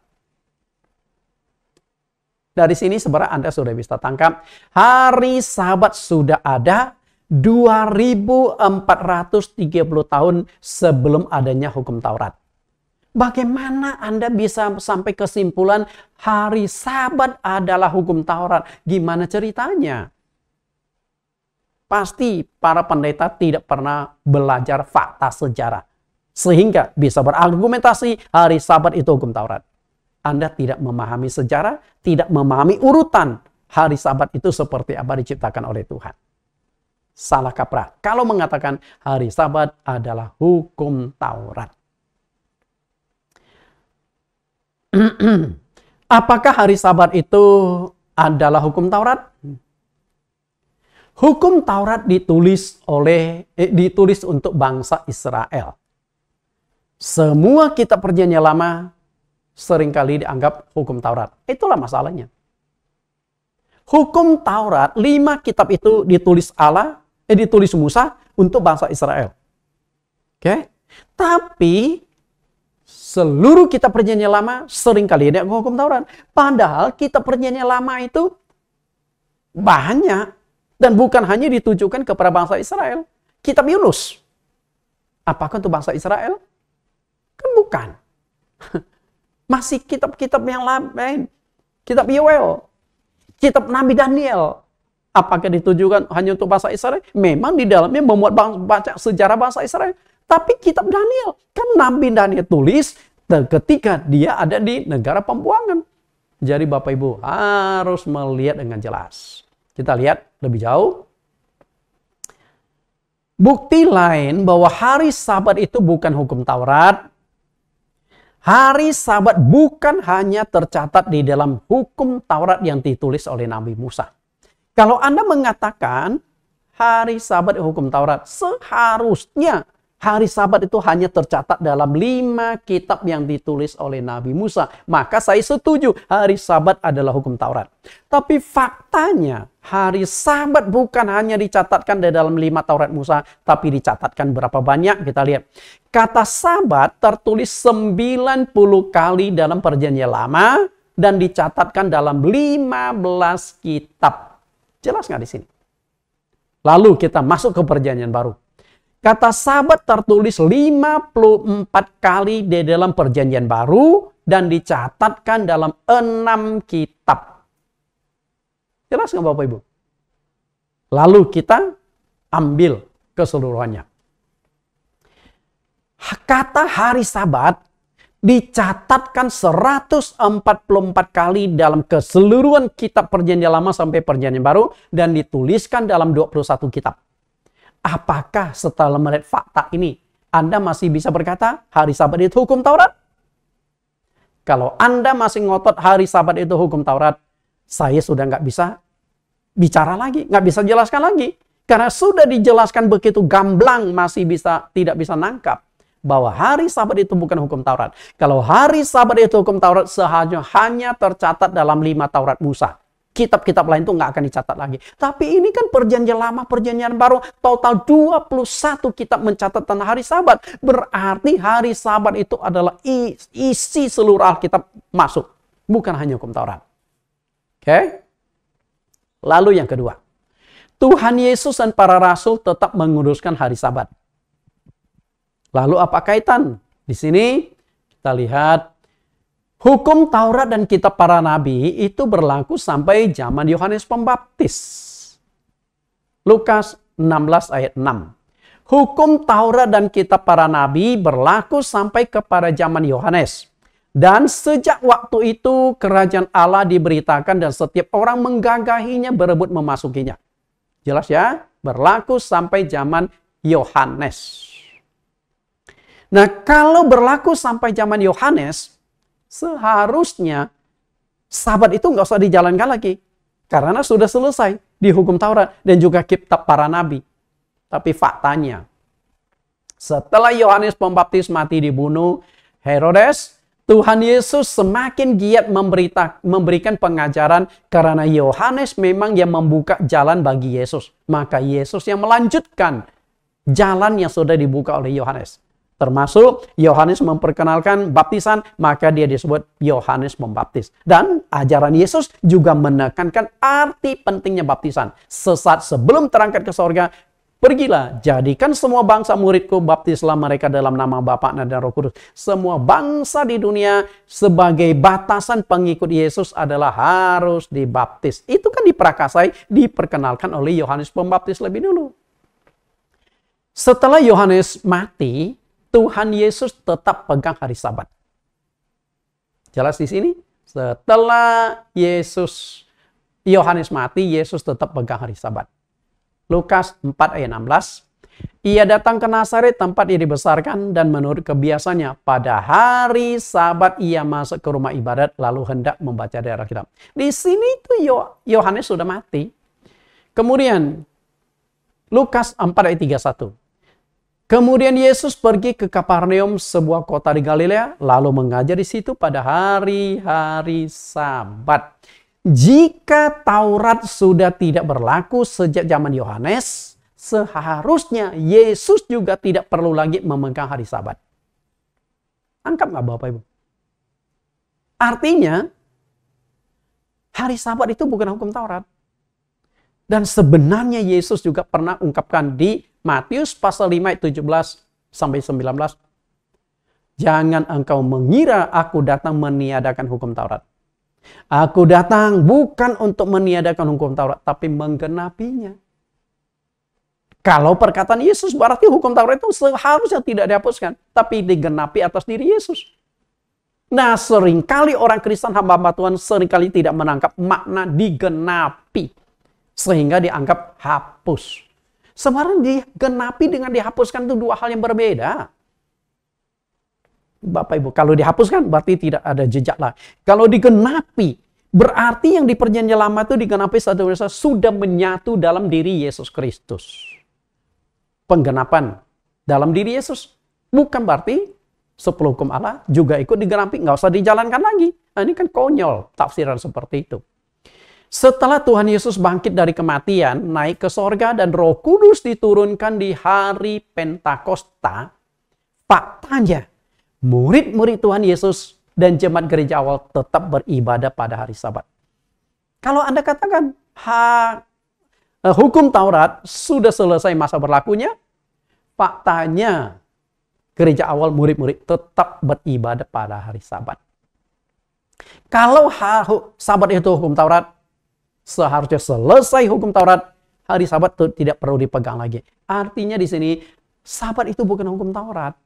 Dari sini sebenarnya Anda sudah bisa tangkap. Hari Sabat sudah ada 2430 tahun sebelum adanya hukum Taurat. Bagaimana Anda bisa sampai kesimpulan hari Sabat adalah hukum Taurat? Gimana ceritanya? Pasti para pendeta tidak pernah belajar fakta sejarah. Sehingga bisa berargumentasi hari Sabat itu hukum Taurat. Anda tidak memahami sejarah, tidak memahami urutan hari Sabat itu seperti apa diciptakan oleh Tuhan. Salah kaprah kalau mengatakan hari Sabat adalah hukum Taurat. Apakah hari Sabat itu adalah hukum Taurat? Hukum Taurat ditulis untuk bangsa Israel. Semua kitab Perjanjian Lama seringkali dianggap hukum Taurat. Itulah masalahnya. Hukum Taurat, 5 kitab itu ditulis ditulis Musa untuk bangsa Israel. Oke? Tapi seluruh kitab Perjanjian Lama seringkali ada hukum Taurat. Padahal kitab Perjanjian Lama itu banyak dan bukan hanya ditujukan kepada bangsa Israel. Kitab Yunus, apakah untuk bangsa Israel? Kan bukan. Masih kitab-kitab yang lain. Kitab Yoel, kitab Nabi Daniel. Apakah ditujukan hanya untuk bangsa Israel? Memang di dalamnya memuat baca sejarah bangsa Israel. Tapi kitab Daniel, kan Nabi Daniel tulis ketika dia ada di negara pembuangan. Jadi Bapak Ibu harus melihat dengan jelas. Kita lihat lebih jauh. Bukti lain bahwa hari Sabat itu bukan hukum Taurat. Hari Sabat bukan hanya tercatat di dalam hukum Taurat yang ditulis oleh Nabi Musa. Kalau Anda mengatakan hari Sabat hukum Taurat, seharusnya hari Sabat itu hanya tercatat dalam 5 kitab yang ditulis oleh Nabi Musa. Maka saya setuju hari Sabat adalah hukum Taurat. Tapi faktanya hari Sabat bukan hanya dicatatkan di dalam 5 Taurat Musa, tapi dicatatkan berapa banyak? Kita lihat. Kata Sabat tertulis 90 kali dalam Perjanjian Lama dan dicatatkan dalam 15 kitab. Jelas nggak di sini? Lalu kita masuk ke Perjanjian Baru. Kata Sabat tertulis 54 kali di dalam Perjanjian Baru dan dicatatkan dalam 6 kitab. Jelas nggak Bapak Ibu? Lalu kita ambil keseluruhannya. Kata hari Sabat dicatatkan 144 kali dalam keseluruhan kitab Perjanjian Lama sampai Perjanjian Baru dan dituliskan dalam 21 kitab. Apakah setelah melihat fakta ini, Anda masih bisa berkata hari Sabat itu hukum Taurat? Kalau Anda masih ngotot hari Sabat itu hukum Taurat, saya sudah nggak bisa bicara lagi, nggak bisa jelaskan lagi. Karena sudah dijelaskan begitu gamblang, masih tidak bisa nangkap bahwa hari Sabat itu bukan hukum Taurat. Kalau hari Sabat itu hukum Taurat, seharusnya hanya tercatat dalam 5 Taurat Musa. Kitab-kitab lain itu nggak akan dicatat lagi. Tapi ini kan Perjanjian Lama, Perjanjian Baru, total 21 kitab mencatat tentang hari Sabat. Berarti hari Sabat itu adalah isi seluruh Alkitab masuk. Bukan hanya hukum Taurat. Oke? Lalu yang kedua. Tuhan Yesus dan para rasul tetap menguduskan hari Sabat. Lalu apa kaitan? Di sini kita lihat hukum Taurat dan kitab para nabi itu berlaku sampai zaman Yohanes Pembaptis. Lukas 16 ayat 6. Hukum Taurat dan kitab para nabi berlaku sampai kepada zaman Yohanes. Dan sejak waktu itu kerajaan Allah diberitakan dan setiap orang menggagahinya berebut memasukinya. Jelas ya? Berlaku sampai zaman Yohanes. Nah, kalau berlaku sampai zaman Yohanes, seharusnya Sabat itu nggak usah dijalankan lagi. Karena sudah selesai. di hukum Taurat dan juga kitab para nabi. Tapi faktanya, setelah Yohanes Pembaptis mati dibunuh Herodes, Tuhan Yesus semakin giat memberikan pengajaran karena Yohanes memang yang membuka jalan bagi Yesus. Maka Yesus yang melanjutkan jalan yang sudah dibuka oleh Yohanes. Termasuk Yohanes memperkenalkan baptisan, maka dia disebut Yohanes Pembaptis. Dan ajaran Yesus juga menekankan arti pentingnya baptisan. Sesaat sebelum terangkat ke sorga, pergilah, jadikan semua bangsa muridku, baptislah mereka dalam nama Bapa dan Roh Kudus. Semua bangsa di dunia sebagai batasan pengikut Yesus adalah harus dibaptis. Itu kan diperkenalkan oleh Yohanes Pembaptis lebih dulu. Setelah Yohanes mati, Tuhan Yesus tetap pegang hari Sabat. Jelas di sini? Setelah Yohanes mati, Yesus tetap pegang hari Sabat. Lukas 4 ayat 16. Ia datang ke Nazaret tempat ia dibesarkan dan menurut kebiasaannya pada hari Sabat ia masuk ke rumah ibadat lalu hendak membaca dari Alkitab. Di sini itu Yohanes sudah mati. Kemudian Lukas 4 ayat 31. Kemudian Yesus pergi ke Kapernaum, sebuah kota di Galilea, lalu mengajar di situ pada hari-hari Sabat. Jika Taurat sudah tidak berlaku sejak zaman Yohanes, seharusnya Yesus juga tidak perlu lagi memegang hari Sabat. Angkat nggak Bapak Ibu? Artinya, hari Sabat itu bukan hukum Taurat. Dan sebenarnya Yesus juga pernah ungkapkan di Matius pasal 5 ayat 17 sampai 19. Jangan engkau mengira aku datang meniadakan hukum Taurat. Aku datang bukan untuk meniadakan hukum Taurat, tapi menggenapinya. Kalau perkataan Yesus berarti hukum Taurat itu seharusnya tidak dihapuskan, tapi digenapi atas diri Yesus. Nah, seringkali orang Kristen hamba-hamba Tuhan seringkali tidak menangkap makna digenapi, sehingga dianggap hapus. Sebenarnya digenapi dengan dihapuskan itu dua hal yang berbeda. Bapak Ibu, kalau dihapuskan berarti tidak ada jejak lah. Kalau digenapi, berarti yang di perjanjian lama itu digenapi sudah menyatu dalam diri Yesus Kristus. Penggenapan dalam diri Yesus. Bukan berarti 10 hukum Allah juga ikut digenapi, nggak usah dijalankan lagi. Nah, ini kan konyol tafsiran seperti itu. Setelah Tuhan Yesus bangkit dari kematian, naik ke sorga dan Roh Kudus diturunkan di hari Pentakosta, faktanya murid-murid Tuhan Yesus dan jemaat gereja awal tetap beribadah pada hari Sabat. Kalau Anda katakan hukum Taurat sudah selesai masa berlakunya, faktanya gereja awal murid-murid tetap beribadah pada hari Sabat. Kalau Sabat itu hukum Taurat, seharusnya selesai hukum Taurat, hari Sabat itu tidak perlu dipegang lagi. Artinya di sini, Sabat itu bukan hukum Taurat.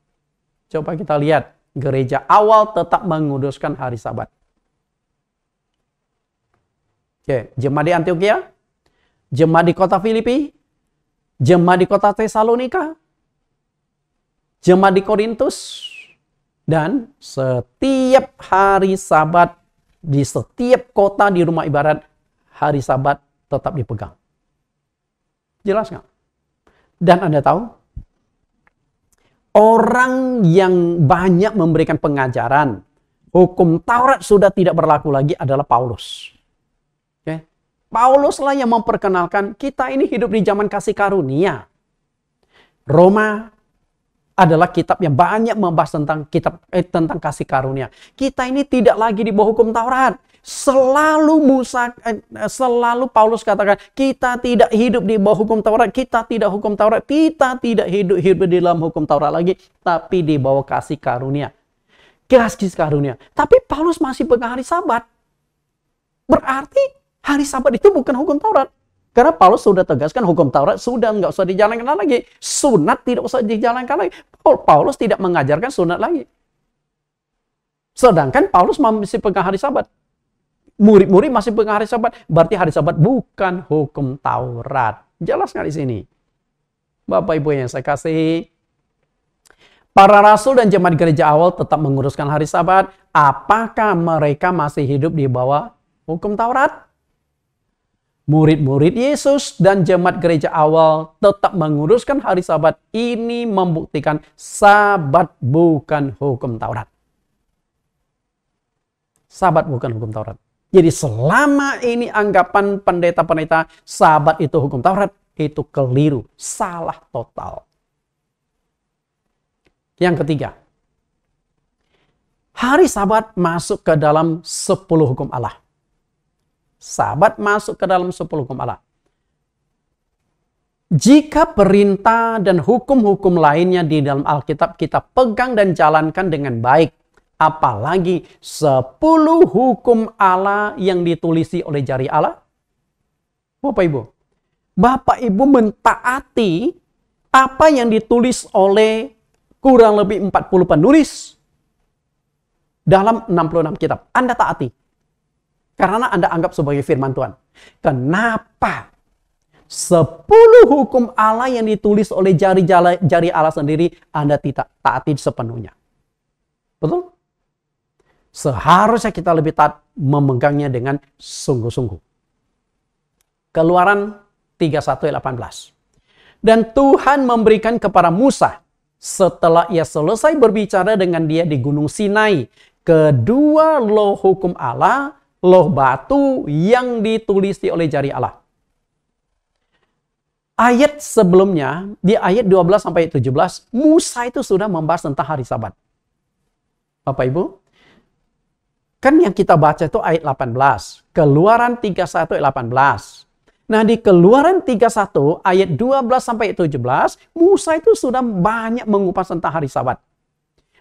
Coba kita lihat, gereja awal tetap menguduskan hari Sabat. Oke, jemaat di Antioquia, jemaat di kota Filipi, jemaat di kota Tesalonika, jemaat di Korintus, dan setiap hari Sabat di setiap kota di rumah ibadat, hari Sabat tetap dipegang. Jelas nggak? Dan Anda tahu, orang yang banyak memberikan pengajaran hukum Taurat sudah tidak berlaku lagi adalah Paulus. Okay? Pauluslah yang memperkenalkan kita ini hidup di zaman kasih karunia. Roma adalah kitab yang banyak membahas tentang kasih karunia. Kita ini tidak lagi di bawah hukum Taurat. Selalu Paulus katakan, kita tidak hidup di bawah hukum Taurat, kita tidak hukum Taurat, kita tidak hidup di dalam hukum Taurat lagi, tapi di bawah kasih karunia. Kasih karunia. Tapi Paulus masih pegang hari Sabat. Berarti hari Sabat itu bukan hukum Taurat. Karena Paulus sudah tegaskan hukum Taurat sudah nggak usah dijalankan lagi. Sunat tidak usah dijalankan lagi. Paulus tidak mengajarkan sunat lagi. Sedangkan Paulus masih pegang hari Sabat. Murid-murid masih pegang hari Sabat. Berarti hari Sabat bukan hukum Taurat. Jelas nggak di sini? Bapak Ibu yang saya kasihi, para rasul dan jemaat gereja awal tetap menguruskan hari Sabat. Apakah mereka masih hidup di bawah hukum Taurat? Murid-murid Yesus dan jemaat gereja awal tetap menguruskan hari Sabat. Ini membuktikan Sabat bukan hukum Taurat. Sabat bukan hukum Taurat. Jadi selama ini anggapan pendeta-pendeta Sabat itu hukum Taurat, itu keliru, salah total. Yang ketiga, hari Sabat masuk ke dalam 10 hukum Allah. Sabat masuk ke dalam 10 hukum Allah. Jika perintah dan hukum-hukum lainnya di dalam Alkitab kita pegang dan jalankan dengan baik, apalagi 10 hukum Allah yang ditulisi oleh jari Allah. Bapak Ibu mentaati apa yang ditulis oleh kurang lebih 40 penulis dalam 66 kitab. Anda taati. Karena Anda anggap sebagai firman Tuhan. Kenapa 10 hukum Allah yang ditulis oleh jari Allah sendiri Anda tidak taati sepenuhnya? Betul? Seharusnya kita lebih taat memegangnya dengan sungguh-sungguh. Keluaran 31 ayat 18. Dan Tuhan memberikan kepada Musa setelah ia selesai berbicara dengan dia di Gunung Sinai kedua loh hukum Allah, loh batu yang ditulisi oleh jari Allah. Ayat sebelumnya, di ayat 12 sampai 17, Musa itu sudah membahas tentang hari Sabat. Bapak Ibu, kan yang kita baca itu ayat 18. Keluaran 31 ayat 18. Nah di Keluaran 31 ayat 12 sampai 17, Musa itu sudah banyak mengupas tentang hari Sabat.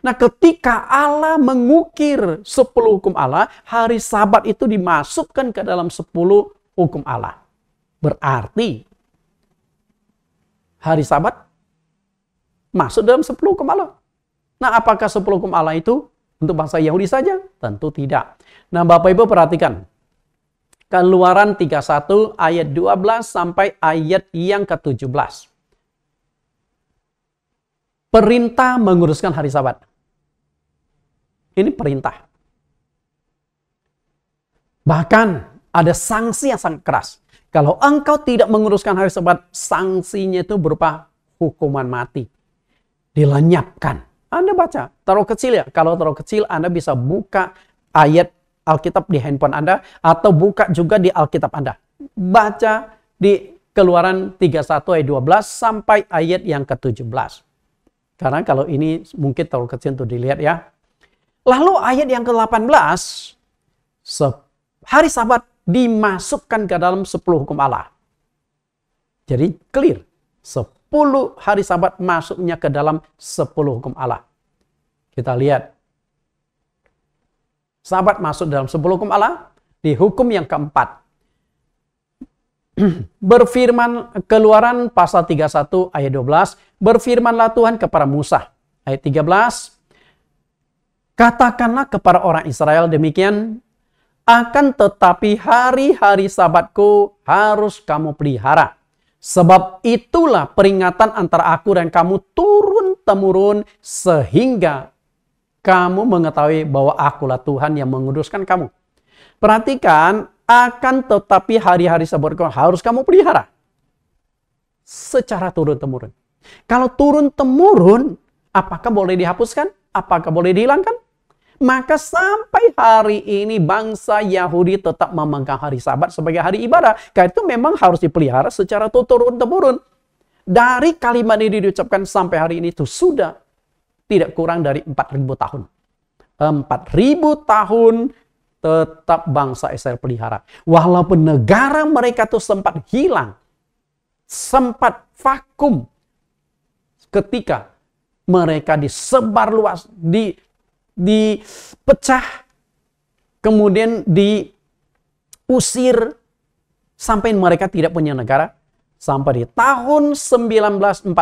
Nah ketika Allah mengukir 10 hukum Allah, hari Sabat itu dimasukkan ke dalam 10 hukum Allah. Berarti hari Sabat masuk dalam 10 hukum Allah. Nah apakah 10 hukum Allah itu untuk bangsa Yahudi saja? Tentu tidak. Nah Bapak Ibu perhatikan. Keluaran 31 ayat 12 sampai ayat yang ke-17. Perintah menguruskan hari Sabat. Ini perintah. Bahkan ada sanksi yang sangat keras. Kalau engkau tidak menguruskan hari Sabat, sanksinya itu berupa hukuman mati. Dilenyapkan. Anda baca, taruh kecil ya. Kalau taruh kecil, Anda bisa buka ayat Alkitab di handphone Anda, atau buka juga di Alkitab Anda. Baca di Keluaran 31 ayat 12 sampai ayat yang ke-17. Karena kalau ini mungkin taruh kecil untuk dilihat ya. Lalu ayat yang ke-18, hari Sabat dimasukkan ke dalam 10 hukum Allah. Jadi clear, 10 hari Sabat masuknya ke dalam 10 hukum Allah. Kita lihat. Sabat masuk dalam 10 hukum Allah. Di hukum yang keempat. Berfirman Keluaran pasal 31 ayat 12. Berfirmanlah Tuhan kepada Musa. Ayat 13. Katakanlah kepada orang Israel demikian. Akan tetapi hari-hari Sabatku harus kamu pelihara. Sebab itulah peringatan antara aku dan kamu turun-temurun sehingga kamu mengetahui bahwa akulah Tuhan yang menguduskan kamu. Perhatikan, akan tetapi hari-hari Sabatku harus kamu pelihara. Secara turun-temurun. Kalau turun-temurun, apakah boleh dihapuskan? Apakah boleh dihilangkan? Maka sampai hari ini bangsa Yahudi tetap memegang hari Sabat sebagai hari ibadah. Karena itu memang harus dipelihara secara turun-temurun. Dari kalimat ini diucapkan sampai hari ini itu sudah tidak kurang dari 4.000 tahun. 4.000 tahun tetap bangsa Israel pelihara. Walaupun negara mereka itu sempat hilang. Sempat vakum. Ketika mereka disebar luas. Dipecah. Kemudian diusir. Sampai mereka tidak punya negara. Sampai di tahun 1948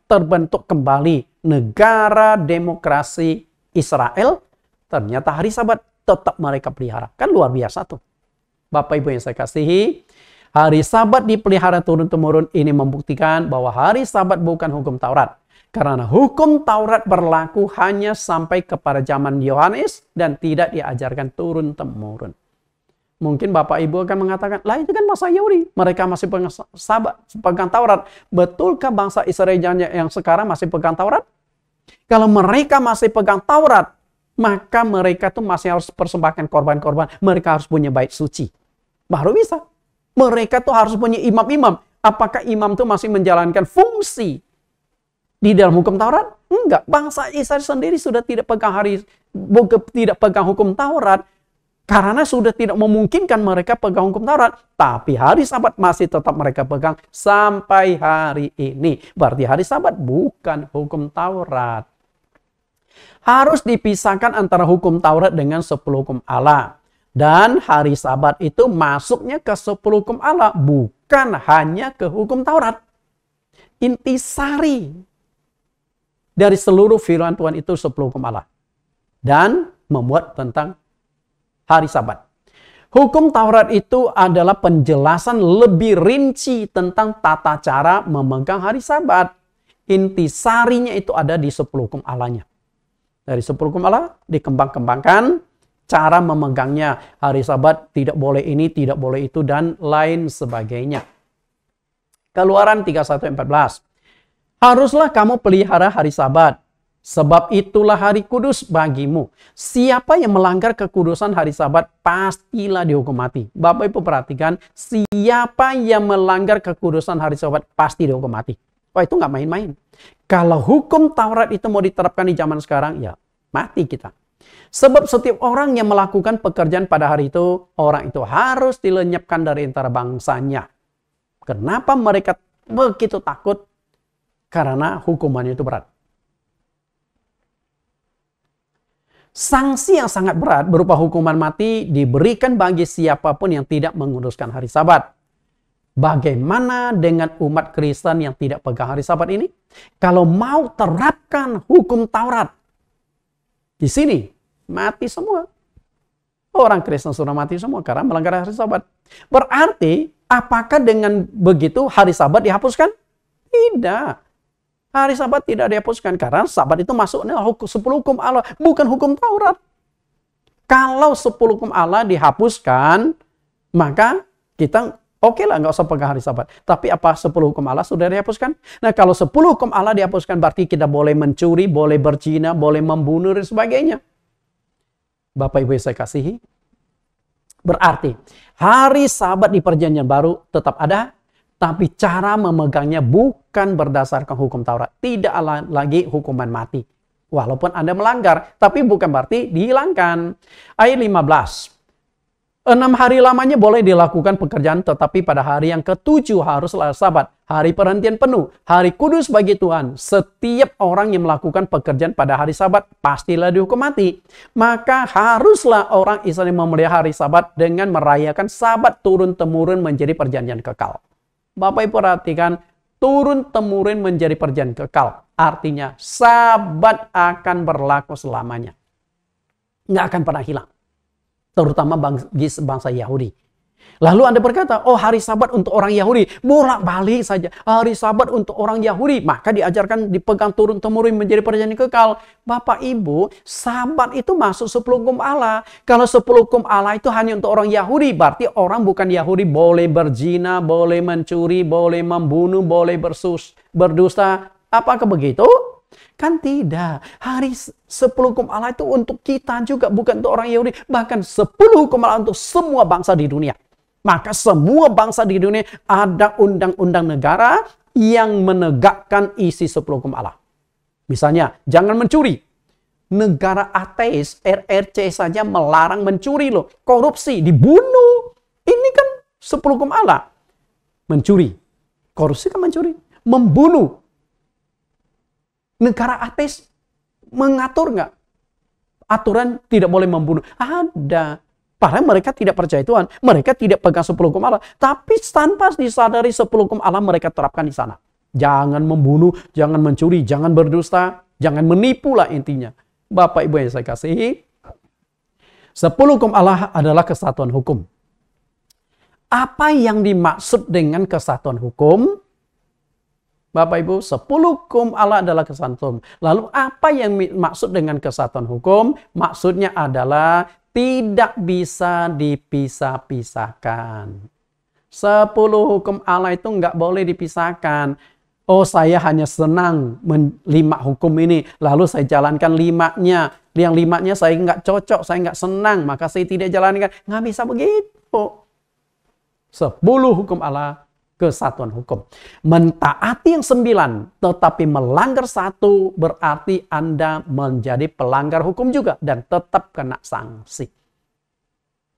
terbentuk kembali negara demokrasi Israel. Ternyata hari Sabat tetap mereka pelihara. Kan luar biasa tuh. Bapak Ibu yang saya kasihi, hari Sabat dipelihara turun-temurun ini membuktikan bahwa hari Sabat bukan hukum Taurat. Karena hukum Taurat berlaku hanya sampai kepada zaman Yohanes dan tidak diajarkan turun-temurun. Mungkin Bapak Ibu akan mengatakan, lah itu kan masa Yahudi. Mereka masih pegang Taurat. Betulkah bangsa Israel yang sekarang masih pegang Taurat? Kalau mereka masih pegang Taurat, maka mereka tuh masih harus persembahkan korban-korban. Mereka harus punya bait suci. Baru bisa. Mereka tuh harus punya imam-imam. Apakah imam tuh masih menjalankan fungsi di dalam hukum Taurat? Enggak. Bangsa Israel sendiri sudah tidak pegang hukum Taurat. Karena sudah tidak memungkinkan mereka pegang hukum Taurat. Tapi hari Sabat masih tetap mereka pegang sampai hari ini. Berarti hari Sabat bukan hukum Taurat. Harus dipisahkan antara hukum Taurat dengan 10 hukum Allah. Dan hari Sabat itu masuknya ke 10 hukum Allah. Bukan hanya ke hukum Taurat. Intisari dari seluruh firman Tuhan itu 10 hukum Allah. Dan membuat tentang hari Sabat. Hukum Taurat itu adalah penjelasan lebih rinci tentang tata cara memegang hari Sabat. Intisarinya itu ada di 10 hukum Allahnya. Dari 10 hukum Allah dikembang-kembangkan cara memegangnya. Hari Sabat tidak boleh ini, tidak boleh itu, dan lain sebagainya. Keluaran 31:14. Haruslah kamu pelihara hari Sabat. Sebab itulah hari kudus bagimu. Siapa yang melanggar kekudusan hari Sabat, pastilah dihukum mati. Bapak Ibu perhatikan, siapa yang melanggar kekudusan hari Sabat, pasti dihukum mati. Wah, itu nggak main-main. Kalau hukum Taurat itu mau diterapkan di zaman sekarang, ya mati kita. Sebab setiap orang yang melakukan pekerjaan pada hari itu, orang itu harus dilenyapkan dari antara bangsanya. Kenapa mereka begitu takut? Karena hukumannya itu berat. Sanksi yang sangat berat berupa hukuman mati diberikan bagi siapapun yang tidak menguduskan hari Sabat. Bagaimana dengan umat Kristen yang tidak pegang hari Sabat ini? Kalau mau terapkan hukum Taurat, di sini mati semua. Orang Kristen sudah mati semua karena melanggar hari Sabat. Berarti, apakah dengan begitu hari Sabat dihapuskan? Tidak. Hari Sabat tidak dihapuskan karena Sabat itu masuknya 10 hukum Allah, bukan hukum Taurat. Kalau 10 hukum Allah dihapuskan, maka kita oke lah nggak usah pegang hari Sabat. Tapi apa 10 hukum Allah sudah dihapuskan? Nah, kalau 10 hukum Allah dihapuskan berarti kita boleh mencuri, boleh berzina, boleh membunuh dan sebagainya. Bapak Ibu yang saya kasihi, berarti hari Sabat di Perjanjian Baru tetap ada. Tapi cara memegangnya bukan berdasarkan hukum Taurat. Tidak lagi hukuman mati. Walaupun Anda melanggar. Tapi bukan berarti dihilangkan. Ayat 15. 6 hari lamanya boleh dilakukan pekerjaan. Tetapi pada hari yang ke-7 haruslah Sabat. Hari perhentian penuh. Hari kudus bagi Tuhan. Setiap orang yang melakukan pekerjaan pada hari Sabat pastilah dihukum mati. Maka haruslah orang Israel memelihara hari Sabat dengan merayakan Sabat turun-temurun menjadi perjanjian kekal. Bapak Ibu perhatikan, turun-temurun menjadi perjanjian kekal. Artinya, Sabat akan berlaku selamanya. Nggak akan pernah hilang. Terutama bagi bangsa Yahudi. Lalu Anda berkata, oh hari Sabat untuk orang Yahudi. Bolak-balik saja. Hari Sabat untuk orang Yahudi. Maka diajarkan dipegang turun-temurun menjadi perjanjian kekal. Bapak Ibu, Sabat itu masuk 10 hukum Allah. Kalau 10 hukum Allah itu hanya untuk orang Yahudi. Berarti orang bukan Yahudi boleh berzina, boleh mencuri, boleh membunuh, boleh berdusta. Apakah begitu? Kan tidak. Hari 10 hukum Allah itu untuk kita juga. Bukan untuk orang Yahudi. Bahkan 10 hukum Allah untuk semua bangsa di dunia. Maka semua bangsa di dunia ada undang-undang negara yang menegakkan isi 10 hukum Allah. Misalnya, jangan mencuri. Negara ateis, RRC saja melarang mencuri loh. Korupsi, dibunuh. Ini kan 10 hukum Allah. Mencuri. Korupsi kan mencuri. Membunuh. Negara ateis mengatur nggak? Aturan tidak boleh membunuh. Ada. Padahal mereka tidak percaya Tuhan. Mereka tidak pegang 10 hukum Allah. Tapi tanpa disadari 10 hukum Allah mereka terapkan di sana. Jangan membunuh, jangan mencuri, jangan berdusta, jangan menipu lah intinya. Bapak Ibu yang saya kasihi, 10 hukum Allah adalah kesatuan hukum. Apa yang dimaksud dengan kesatuan hukum? Bapak Ibu, 10 hukum Allah adalah kesatuan. Lalu apa yang dimaksud dengan kesatuan hukum? Maksudnya adalah tidak bisa dipisah-pisahkan. 10 hukum Allah itu nggak boleh dipisahkan. Oh, saya hanya senang 5 hukum ini, lalu saya jalankan 5-nya. Yang 5-nya saya nggak cocok, saya nggak senang, maka saya tidak jalankan. Nggak bisa begitu. 10 hukum Allah, kesatuan hukum. Mentaati yang 9, tetapi melanggar 1, berarti Anda menjadi pelanggar hukum juga dan tetap kena sanksi.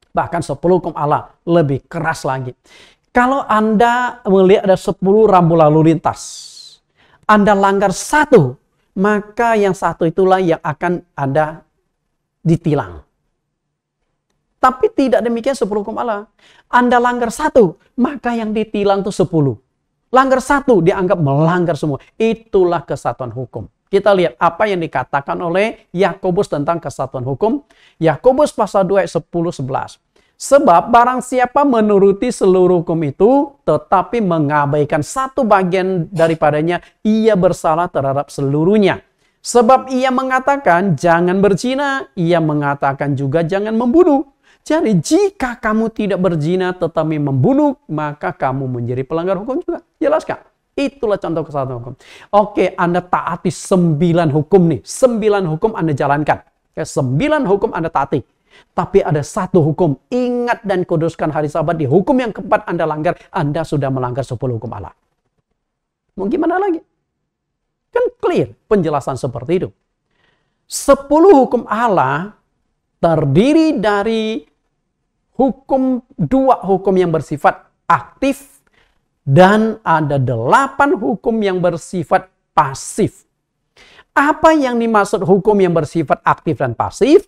Bahkan 10 hukum Allah lebih keras lagi. Kalau Anda melihat ada 10 rambu lalu lintas, Anda langgar 1, maka yang 1 itulah yang akan Anda ditilang. Tapi tidak demikian 10 hukum Allah. Anda langgar 1, maka yang ditilang itu 10. Langgar 1 dianggap melanggar semua. Itulah kesatuan hukum. Kita lihat apa yang dikatakan oleh Yakobus tentang kesatuan hukum. Yakobus pasal 2 ayat 10-11. Sebab barang siapa menuruti seluruh hukum itu, tetapi mengabaikan satu bagian daripadanya, ia bersalah terhadap seluruhnya. Sebab ia mengatakan jangan berzina, ia mengatakan juga jangan membunuh. Jadi jika kamu tidak berzina tetapi membunuh, maka kamu menjadi pelanggar hukum juga. Jelas kan? Itulah contoh kesatuan hukum. Oke, Anda taati 9 hukum nih. 9 hukum Anda jalankan. 9 hukum Anda taati. Tapi ada 1 hukum, ingat dan kuduskan hari Sabat. Di hukum yang keempat Anda langgar, Anda sudah melanggar 10 hukum Allah. Mau gimana lagi? Kan clear penjelasan seperti itu. 10 hukum Allah terdiri dari 2 hukum yang bersifat aktif dan ada 8 hukum yang bersifat pasif. Apa yang dimaksud hukum yang bersifat aktif dan pasif?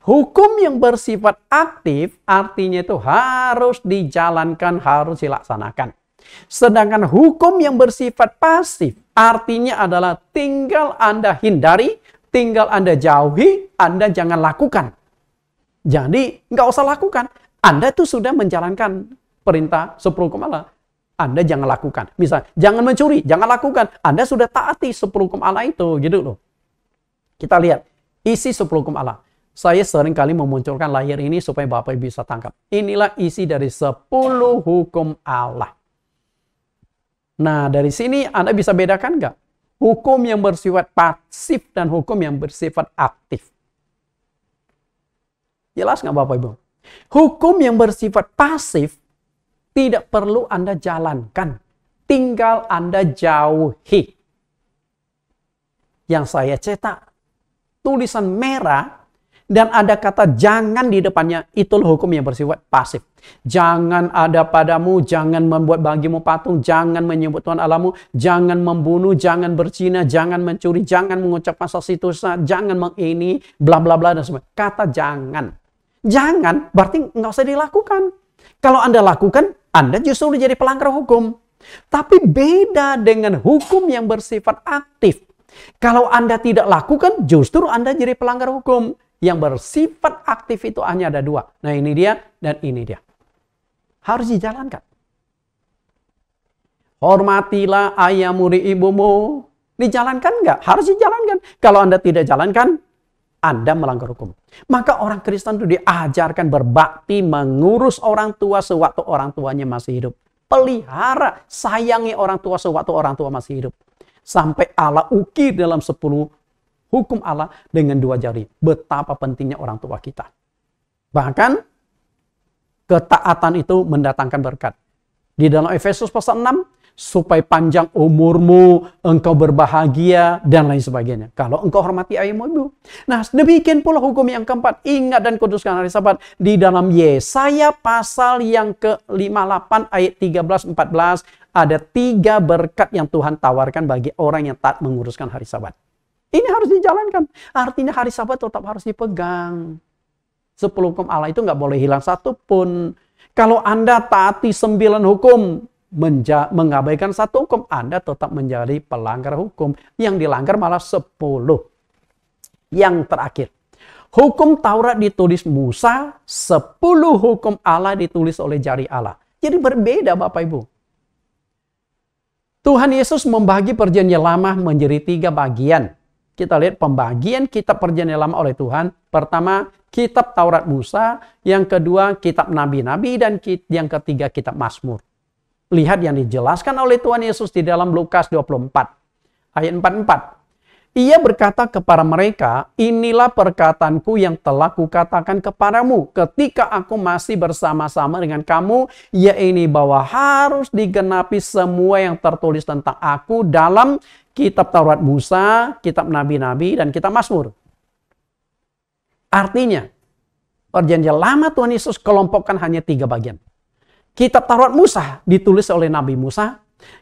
Hukum yang bersifat aktif artinya itu harus dijalankan, harus dilaksanakan. Sedangkan hukum yang bersifat pasif artinya adalah tinggal Anda hindari, tinggal Anda jauhi, Anda jangan lakukan. Jadi nggak usah lakukan. Anda itu sudah menjalankan perintah 10 hukum Allah. Anda jangan lakukan. Misal, jangan mencuri, jangan lakukan. Anda sudah taati 10 hukum Allah itu, gitu loh. Kita lihat isi 10 hukum Allah. Saya sering kali memunculkan layar ini supaya Bapak bisa tangkap. Inilah isi dari 10 hukum Allah. Nah, dari sini Anda bisa bedakan nggak? Hukum yang bersifat pasif dan hukum yang bersifat aktif. Jelas nggak Bapak Ibu? Hukum yang bersifat pasif tidak perlu Anda jalankan. Tinggal Anda jauhi. Yang saya cetak tulisan merah dan ada kata jangan di depannya, itulah hukum yang bersifat pasif. Jangan ada padamu, jangan membuat bagimu patung, jangan menyebut Tuhan Allahmu, jangan membunuh, jangan berzina, jangan mencuri, jangan mengucapkan saksi dosa, jangan mengini, bla bla bla dan sebagainya. Kata jangan. Jangan berarti nggak usah dilakukan. Kalau Anda lakukan, Anda justru jadi pelanggar hukum. Tapi beda dengan hukum yang bersifat aktif. Kalau Anda tidak lakukan, justru Anda jadi pelanggar hukum. Yang bersifat aktif itu hanya ada 2. Nah ini dia dan ini dia. Harus dijalankan. Hormatilah ayah muri ibumu. Dijalankan nggak? Harus dijalankan. Kalau Anda tidak jalankan, Anda melanggar hukum. Maka orang Kristen itu diajarkan berbakti, mengurus orang tua sewaktu orang tuanya masih hidup. Pelihara, sayangi orang tua sewaktu orang tua masih hidup. Sampai Allah ukir dalam 10 hukum Allah dengan 2 jari. Betapa pentingnya orang tua kita. Bahkan ketaatan itu mendatangkan berkat. Di dalam Efesus pasal 6, supaya panjang umurmu, engkau berbahagia, dan lain sebagainya. Kalau engkau hormati ayahmu ibu. Nah, demikian pula hukum yang keempat. Ingat dan kuduskan hari Sabat. Di dalam Yesaya pasal yang ke-58 ayat 13-14, ada 3 berkat yang Tuhan tawarkan bagi orang yang taat menguruskan hari Sabat. Ini harus dijalankan. Artinya hari Sabat tetap harus dipegang. 10 hukum Allah itu nggak boleh hilang satu pun. Kalau Anda taati 9 hukum, mengabaikan 1 hukum, Anda tetap menjadi pelanggar hukum. Yang dilanggar malah 10. Yang terakhir. Hukum Taurat ditulis Musa, 10 hukum Allah ditulis oleh jari Allah. Jadi berbeda Bapak Ibu. Tuhan Yesus membagi perjanjian lama menjadi 3 bagian. kita lihat pembagian kitab perjanjian lama oleh Tuhan. Pertama, kitab Taurat Musa. Yang kedua, kitab Nabi-Nabi. Dan yang ketiga, kitab Mazmur. Lihat yang dijelaskan oleh Tuhan Yesus di dalam Lukas 24. Ayat 44. Ia berkata kepada mereka, inilah perkataanku yang telah kukatakan kepadamu ketika aku masih bersama-sama dengan kamu, yaitu bahwa harus digenapi semua yang tertulis tentang aku dalam kitab Taurat Musa, kitab Nabi-Nabi, dan kitab Mazmur. Artinya, perjanjian lama Tuhan Yesus kelompokkan hanya 3 bagian. Kitab Taurat Musa ditulis oleh Nabi Musa.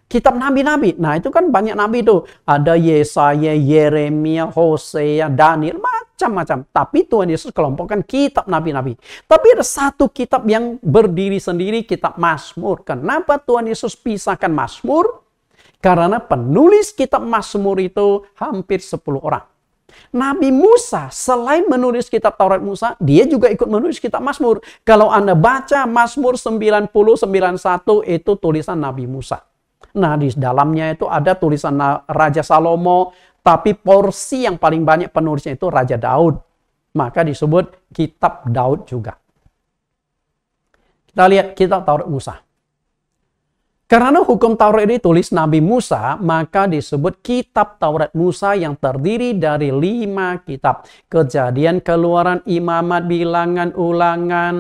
Kitab Nabi-Nabi, nah itu kan banyak nabi itu. Ada Yesaya, Yeremia, Hosea, Daniel, macam-macam. Tapi Tuhan Yesus kelompokkan kitab Nabi-Nabi. Tapi ada satu kitab yang berdiri sendiri, kitab Mazmur. Kenapa Tuhan Yesus pisahkan Mazmur? Karena penulis kitab Mazmur itu hampir 10 orang. Nabi Musa selain menulis kitab Taurat Musa, dia juga ikut menulis kitab Mazmur. Kalau Anda baca Mazmur 90-91 itu tulisan Nabi Musa. Nah, di dalamnya itu ada tulisan Raja Salomo, tapi porsi yang paling banyak penulisnya itu Raja Daud. Maka disebut kitab Daud juga. Kita lihat kitab Taurat Musa. Karena hukum Taurat ini tulis Nabi Musa, maka disebut kitab Taurat Musa yang terdiri dari 5 kitab. Kejadian, Keluaran, Imamat, Bilangan, Ulangan.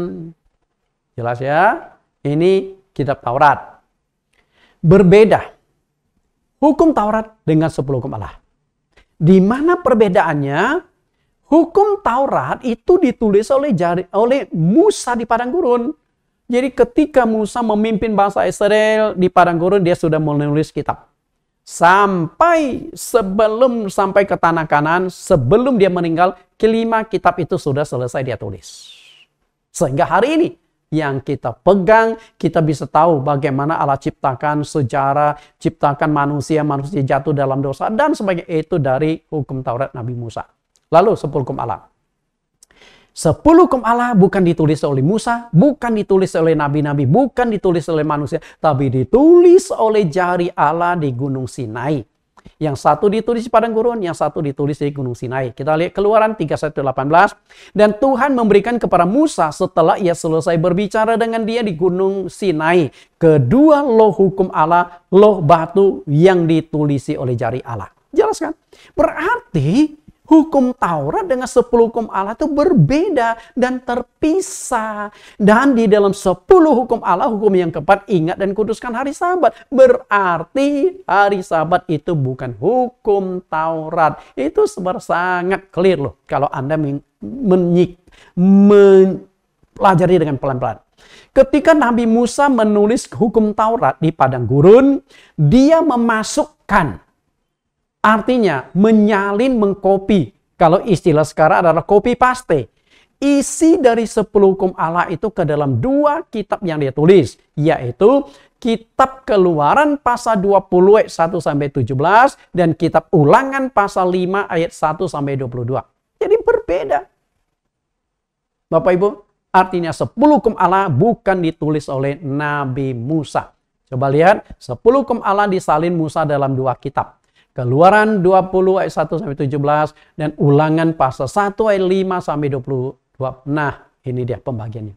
Jelas ya? Ini kitab Taurat. Berbeda hukum Taurat dengan 10 hukum Allah. Di mana perbedaannya? Hukum Taurat itu ditulis oleh Musa di padang gurun. Jadi ketika Musa memimpin bangsa Israel di padang gurun, dia sudah menulis kitab. Sebelum sampai ke tanah Kanaan, sebelum dia meninggal, kelima kitab itu sudah selesai dia tulis. Sehingga hari ini yang kita pegang, kita bisa tahu bagaimana Allah ciptakan sejarah, ciptakan manusia jatuh dalam dosa, dan sebagainya. Itu dari hukum Taurat Nabi Musa. Lalu 10 hukum Allah. 10 hukum Allah bukan ditulis oleh Musa, bukan ditulis oleh nabi-nabi, bukan ditulis oleh manusia, tapi ditulis oleh jari Allah di Gunung Sinai. Yang satu ditulis di padang gurun, yang satu ditulis di Gunung Sinai. Kita lihat Keluaran 31:18. Dan Tuhan memberikan kepada Musa setelah ia selesai berbicara dengan dia di Gunung Sinai kedua loh hukum Allah, loh batu yang ditulisi oleh jari Allah. Jelas kan? Berarti hukum Taurat dengan 10 hukum Allah itu berbeda dan terpisah. Dan di dalam 10 hukum Allah, hukum yang keempat, ingat dan kuduskan hari Sabat. Berarti hari Sabat itu bukan hukum Taurat. Itu sangat clear loh kalau Anda mempelajari dengan pelan-pelan. Ketika Nabi Musa menulis hukum Taurat di padang gurun, dia memasukkan, artinya menyalin, mengkopi. Kalau istilah sekarang adalah copy paste. Isi dari 10 hukum Allah itu ke dalam 2 kitab yang dia tulis. Yaitu kitab Keluaran pasal 20 ayat 1-17. Dan kitab Ulangan pasal 5 ayat 1-22. Jadi berbeda. Bapak Ibu, artinya 10 hukum Allah bukan ditulis oleh Nabi Musa. Coba lihat, 10 hukum Allah disalin Musa dalam 2 kitab. Keluaran 20 ayat 1-17 dan Ulangan pasal 1 ayat 5-22. Nah, ini dia pembagiannya.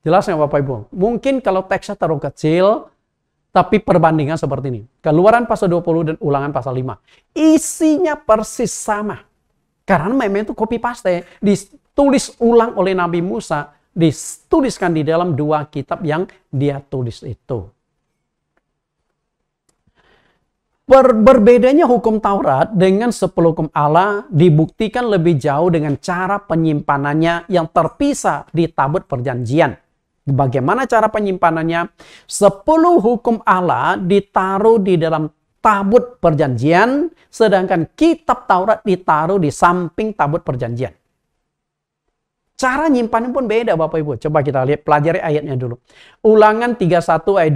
Jelas nggak Bapak Ibu? Mungkin kalau teksnya terlalu kecil, tapi perbandingan seperti ini. Keluaran pasal 20 dan Ulangan pasal 5. Isinya persis sama. Karena memang itu copy paste. Ditulis ulang oleh Nabi Musa. Dituliskan di dalam 2 kitab yang dia tulis itu. Berbedanya hukum Taurat dengan 10 hukum Allah dibuktikan lebih jauh dengan cara penyimpanannya yang terpisah di tabut perjanjian. Bagaimana cara penyimpanannya? 10 hukum Allah ditaruh di dalam tabut perjanjian, sedangkan kitab Taurat ditaruh di samping tabut perjanjian. Cara nyimpannya pun beda Bapak Ibu. Coba kita lihat, pelajari ayatnya dulu. Ulangan 31 ayat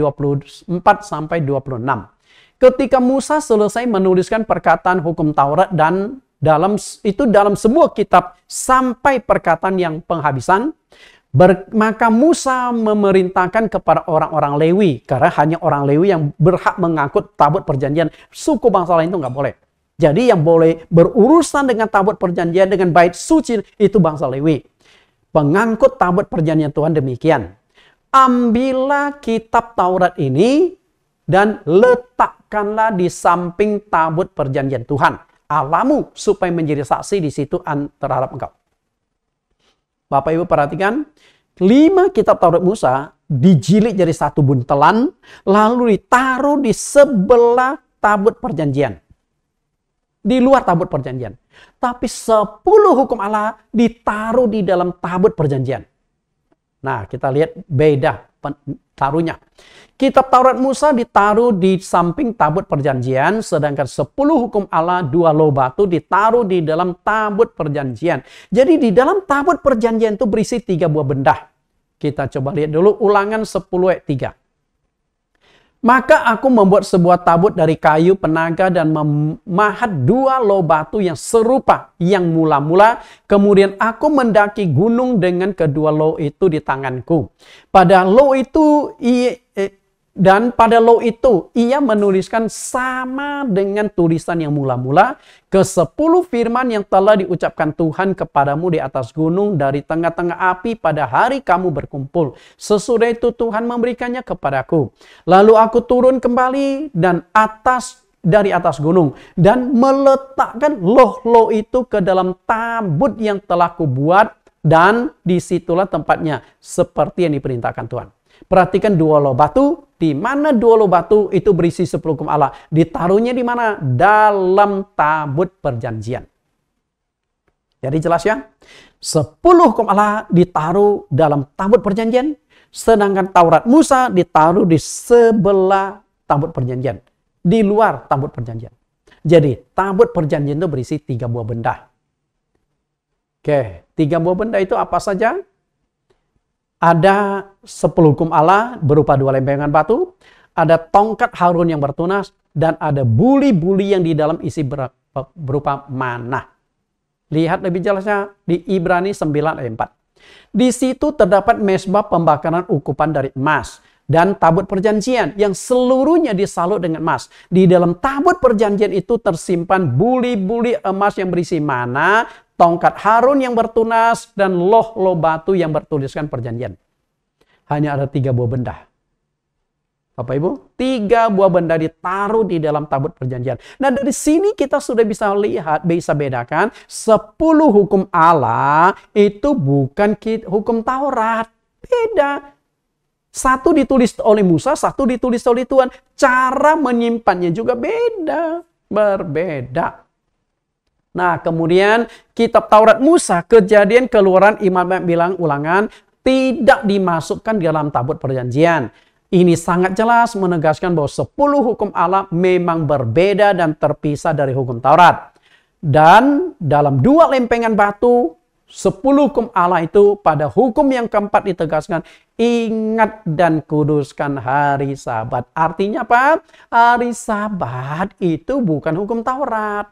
24-26. Ketika Musa selesai menuliskan perkataan hukum Taurat dan dalam semua kitab sampai perkataan yang penghabisan, maka Musa memerintahkan kepada orang-orang Lewi, karena hanya orang Lewi yang berhak mengangkut tabut perjanjian, suku bangsa lain itu nggak boleh. Jadi yang boleh berurusan dengan tabut perjanjian dengan bait suci itu bangsa Lewi. Pengangkut tabut perjanjian Tuhan demikian. Ambillah kitab Taurat ini dan letakkanlah di samping tabut perjanjian Tuhan Allahmu supaya menjadi saksi di situ terhadap engkau. Bapak Ibu perhatikan, 5 kitab Taurat Musa dijilid jadi satu buntelan, lalu ditaruh di sebelah tabut perjanjian. Di luar tabut perjanjian. Tapi 10 hukum Allah ditaruh di dalam tabut perjanjian. Nah, kita lihat beda taruhnya. Kitab Taurat Musa ditaruh di samping tabut perjanjian, sedangkan 10 hukum Allah 2 loh batu ditaruh di dalam tabut perjanjian. Jadi di dalam tabut perjanjian itu berisi 3 buah benda. Kita coba lihat dulu Ulangan 10 ayat 3. Maka aku membuat sebuah tabut dari kayu penaga dan memahat 2 loh batu yang serupa yang mula-mula. Kemudian aku mendaki gunung dengan kedua loh itu di tanganku. Pada loh itu ia menuliskan sama dengan tulisan yang mula-mula ke-10 firman yang telah diucapkan Tuhan kepadamu di atas gunung dari tengah-tengah api pada hari kamu berkumpul. Sesudah itu Tuhan memberikannya kepadaku. Lalu aku turun kembali dari atas gunung dan meletakkan loh-loh itu ke dalam tabut yang telah kubuat, dan disitulah tempatnya seperti yang diperintahkan Tuhan. Perhatikan 2 loh batu, di mana 2 loh batu itu berisi 10 hukum Allah. Ditaruhnya di mana? Dalam tabut perjanjian. Jadi jelas ya? 10 hukum Allah ditaruh dalam tabut perjanjian, sedangkan Taurat Musa ditaruh di sebelah tabut perjanjian, di luar tabut perjanjian. Jadi tabut perjanjian itu berisi 3 buah benda. Oke, 3 buah benda itu apa saja? Ada 10 hukum Allah berupa 2 lempengan batu, ada tongkat Harun yang bertunas, dan ada buli-buli yang di dalam isi berupa manah. Lihat lebih jelasnya di Ibrani 9 ayat 4. Di situ terdapat mezbah pembakaran ukupan dari emas dan tabut perjanjian yang seluruhnya disalut dengan emas. Di dalam tabut perjanjian itu tersimpan buli-buli emas yang berisi manah, tongkat Harun yang bertunas, dan loh-loh batu yang bertuliskan perjanjian. Hanya ada 3 buah benda. Bapak Ibu, 3 buah benda ditaruh di dalam tabut perjanjian. Nah, dari sini kita sudah bisa lihat, bisa bedakan 10 hukum Allah itu bukan hukum Taurat. Beda. Satu ditulis oleh Musa, satu ditulis oleh Tuhan. Cara menyimpannya juga beda. Berbeda. Nah, kemudian kitab Taurat Musa, Kejadian, Keluaran, Imamat, Bilangan, Ulangan tidak dimasukkan di dalam tabut perjanjian. Ini sangat jelas menegaskan bahwa 10 hukum Allah memang berbeda dan terpisah dari hukum Taurat. Dan dalam 2 lempengan batu, 10 hukum Allah itu pada hukum yang keempat ditegaskan, ingat dan kuduskan hari Sabat. Artinya apa? Hari Sabat itu bukan hukum Taurat.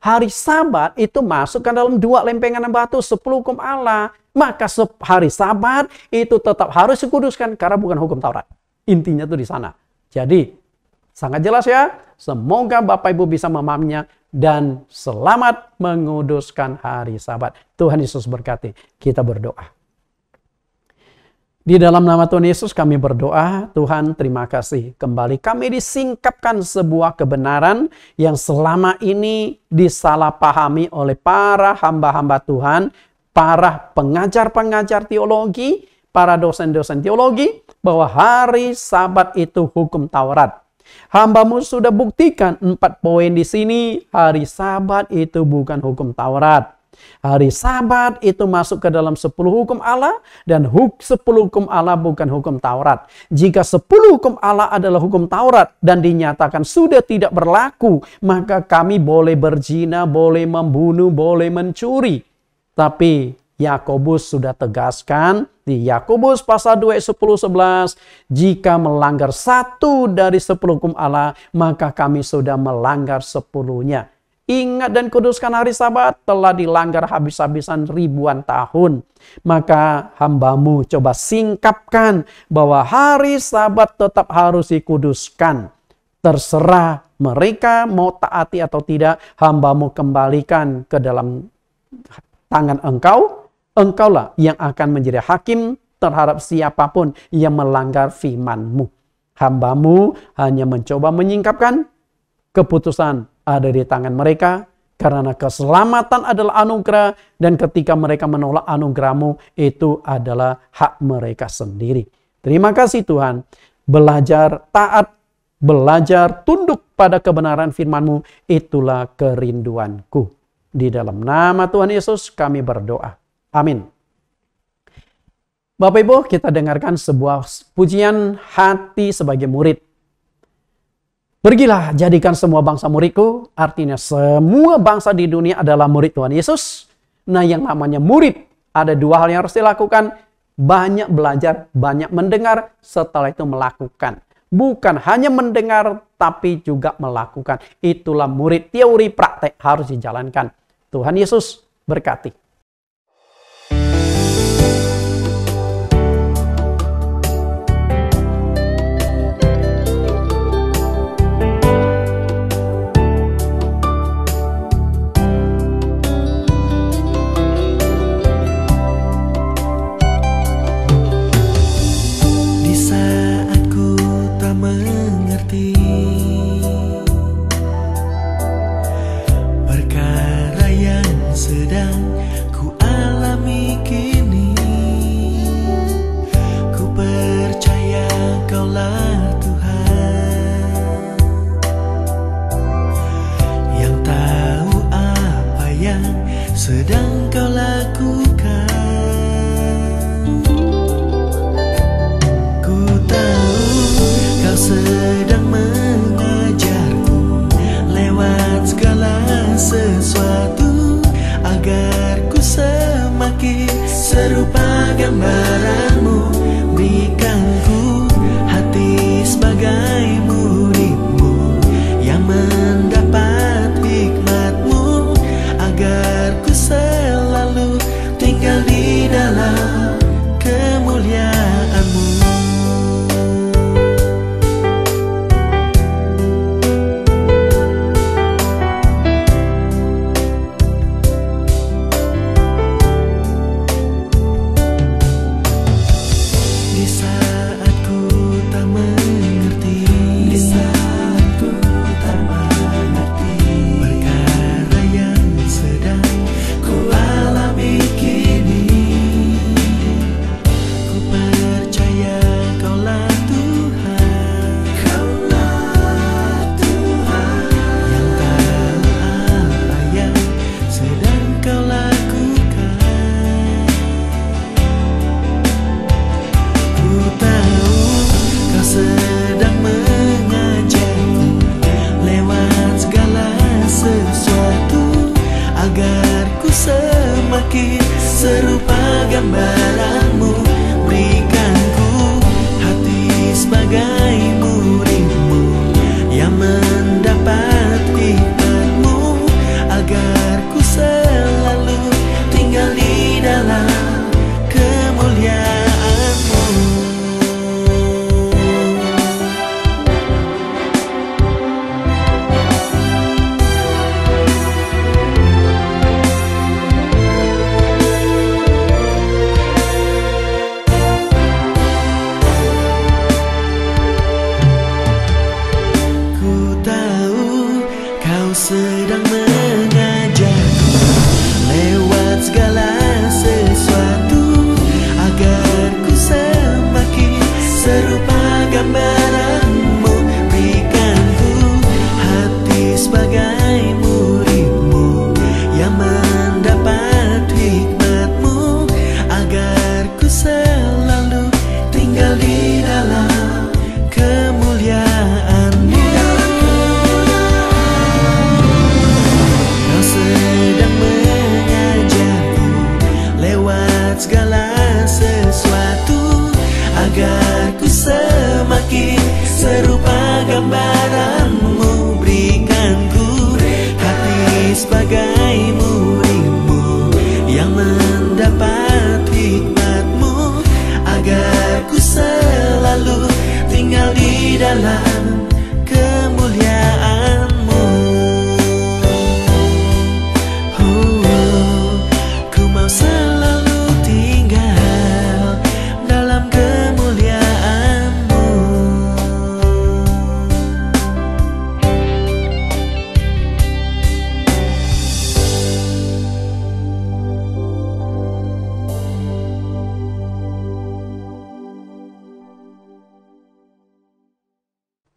Hari Sabat itu masuk ke dalam 2 lempengan batu, 10 hukum Allah. Maka hari Sabat itu tetap harus dikuduskan karena bukan hukum Taurat. Intinya itu di sana. Jadi sangat jelas ya. Semoga Bapak Ibu bisa memahaminya dan selamat menguduskan hari Sabat. Tuhan Yesus berkati. Kita berdoa. Di dalam nama Tuhan Yesus kami berdoa, Tuhan terima kasih. Kembali kami disingkapkan sebuah kebenaran yang selama ini disalahpahami oleh para hamba-hamba Tuhan, para pengajar-pengajar teologi, para dosen-dosen teologi, bahwa hari Sabat itu hukum Taurat. Hamba-Mu sudah buktikan 4 poin di sini, hari Sabat itu bukan hukum Taurat. Hari Sabat itu masuk ke dalam 10 hukum Allah dan 10 hukum Allah bukan hukum Taurat. Jika 10 hukum Allah adalah hukum Taurat dan dinyatakan sudah tidak berlaku, maka kami boleh berzina, boleh membunuh, boleh mencuri. Tapi Yakobus sudah tegaskan di Yakobus pasal 2 ayat 10-11, jika melanggar 1 dari 10 hukum Allah, maka kami sudah melanggar 10-nya. Ingat dan kuduskan hari Sabat telah dilanggar habis-habisan ribuan tahun. Maka hamba-Mu coba singkapkan bahwa hari Sabat tetap harus dikuduskan. Terserah mereka mau taati atau tidak, hamba-Mu kembalikan ke dalam tangan Engkau. Engkaulah yang akan menjadi hakim terhadap siapapun yang melanggar firman-Mu. Hamba-Mu hanya mencoba menyingkapkan, keputusan ada di tangan mereka, karena keselamatan adalah anugerah, dan ketika mereka menolak anugerah-Mu, itu adalah hak mereka sendiri. Terima kasih Tuhan, belajar taat, belajar tunduk pada kebenaran firman-Mu, itulah kerinduanku. Di dalam nama Tuhan Yesus kami berdoa. Amin. Bapak Ibu, kita dengarkan sebuah pujian hati sebagai murid. Pergilah, jadikan semua bangsa muridku. Artinya semua bangsa di dunia adalah murid Tuhan Yesus. Nah, yang namanya murid, ada dua hal yang harus dilakukan. Banyak belajar, banyak mendengar, setelah itu melakukan. Bukan hanya mendengar, tapi juga melakukan. Itulah murid, teori praktek harus dijalankan. Tuhan Yesus berkati. Sedang kau lakukan. Ku tahu kau sedang mengajarku lewat segala sesuatu, agar ku semakin serupa gambaran-Mu. Berikan ku hati sebagai murid-Mu yang mendapat hikmat-Mu, agar ku selalu tinggal di dalam kemuliaan-Mu. Di saat ku tak mengerti, di saat ku tak mengerti perkara yang sedang ku alami kini, ku percaya Kaulah Tuhan, Kaulah Tuhan yang tahu apa yang sedang Kau lakukan. Ku tahu Kau sedang mengajarku lewat segala sesuatu, agar ku semakin serupa gambaran-Mu. Berikan ku hati sebagai murid-Mu yang mendapat hikmat-Mu, agar ku selalu tinggal di dalam kemuliaan-Mu.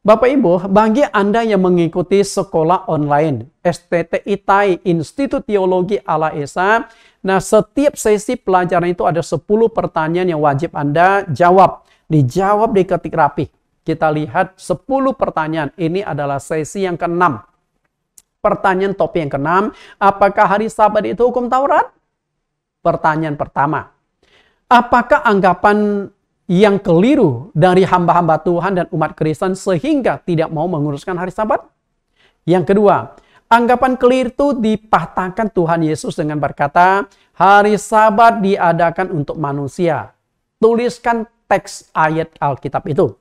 Bapak Ibu, bagi Anda yang mengikuti sekolah online STT ITAI, Institut Teologi Allah Esa, nah setiap sesi pelajaran itu ada 10 pertanyaan yang wajib Anda jawab. Dijawab, diketik rapi. Kita lihat 10 pertanyaan. Ini adalah sesi yang ke-6. Pertanyaan topik yang ke-6, apakah hari Sabat itu hukum Taurat? Pertanyaan pertama. Apakah anggapan yang keliru dari hamba-hamba Tuhan dan umat Kristen sehingga tidak mau menguruskan hari Sabat? Yang kedua, anggapan keliru itu dipatahkan Tuhan Yesus dengan berkata, hari Sabat diadakan untuk manusia. Tuliskan teks ayat Alkitab itu.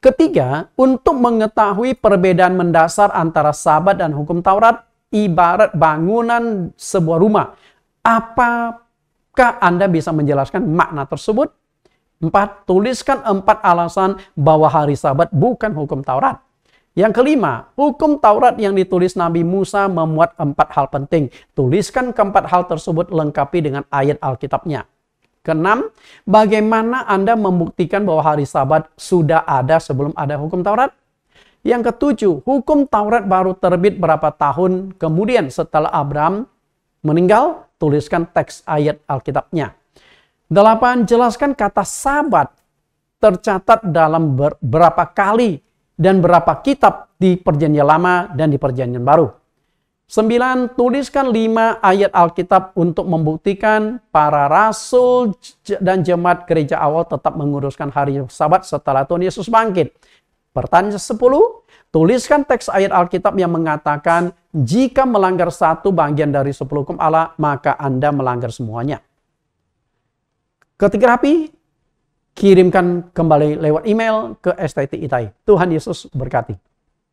Ketiga, untuk mengetahui perbedaan mendasar antara Sabat dan hukum Taurat, ibarat bangunan sebuah rumah. Apakah Anda bisa menjelaskan makna tersebut? 4. Tuliskan 4 alasan bahwa hari Sabat bukan hukum Taurat. Yang kelima, hukum Taurat yang ditulis Nabi Musa memuat 4 hal penting. Tuliskan keempat hal tersebut lengkapi dengan ayat Alkitabnya. Keenam, bagaimana Anda membuktikan bahwa hari Sabat sudah ada sebelum ada hukum Taurat? Yang ketujuh, hukum Taurat baru terbit berapa tahun kemudian setelah Abraham meninggal? Tuliskan teks ayat Alkitabnya. 8. Jelaskan kata Sabat tercatat dalam berapa kali dan berapa kitab di Perjanjian Lama dan di Perjanjian Baru. 9. Tuliskan 5 ayat Alkitab untuk membuktikan para rasul dan jemaat gereja awal tetap menguruskan hari Sabat setelah Tuhan Yesus bangkit. Pertanyaan 10. Tuliskan teks ayat Alkitab yang mengatakan jika melanggar satu bagian dari 10 hukum Allah, maka Anda melanggar semuanya. Ketik rapi, kirimkan kembali lewat email ke STT ITAI. Tuhan Yesus berkati.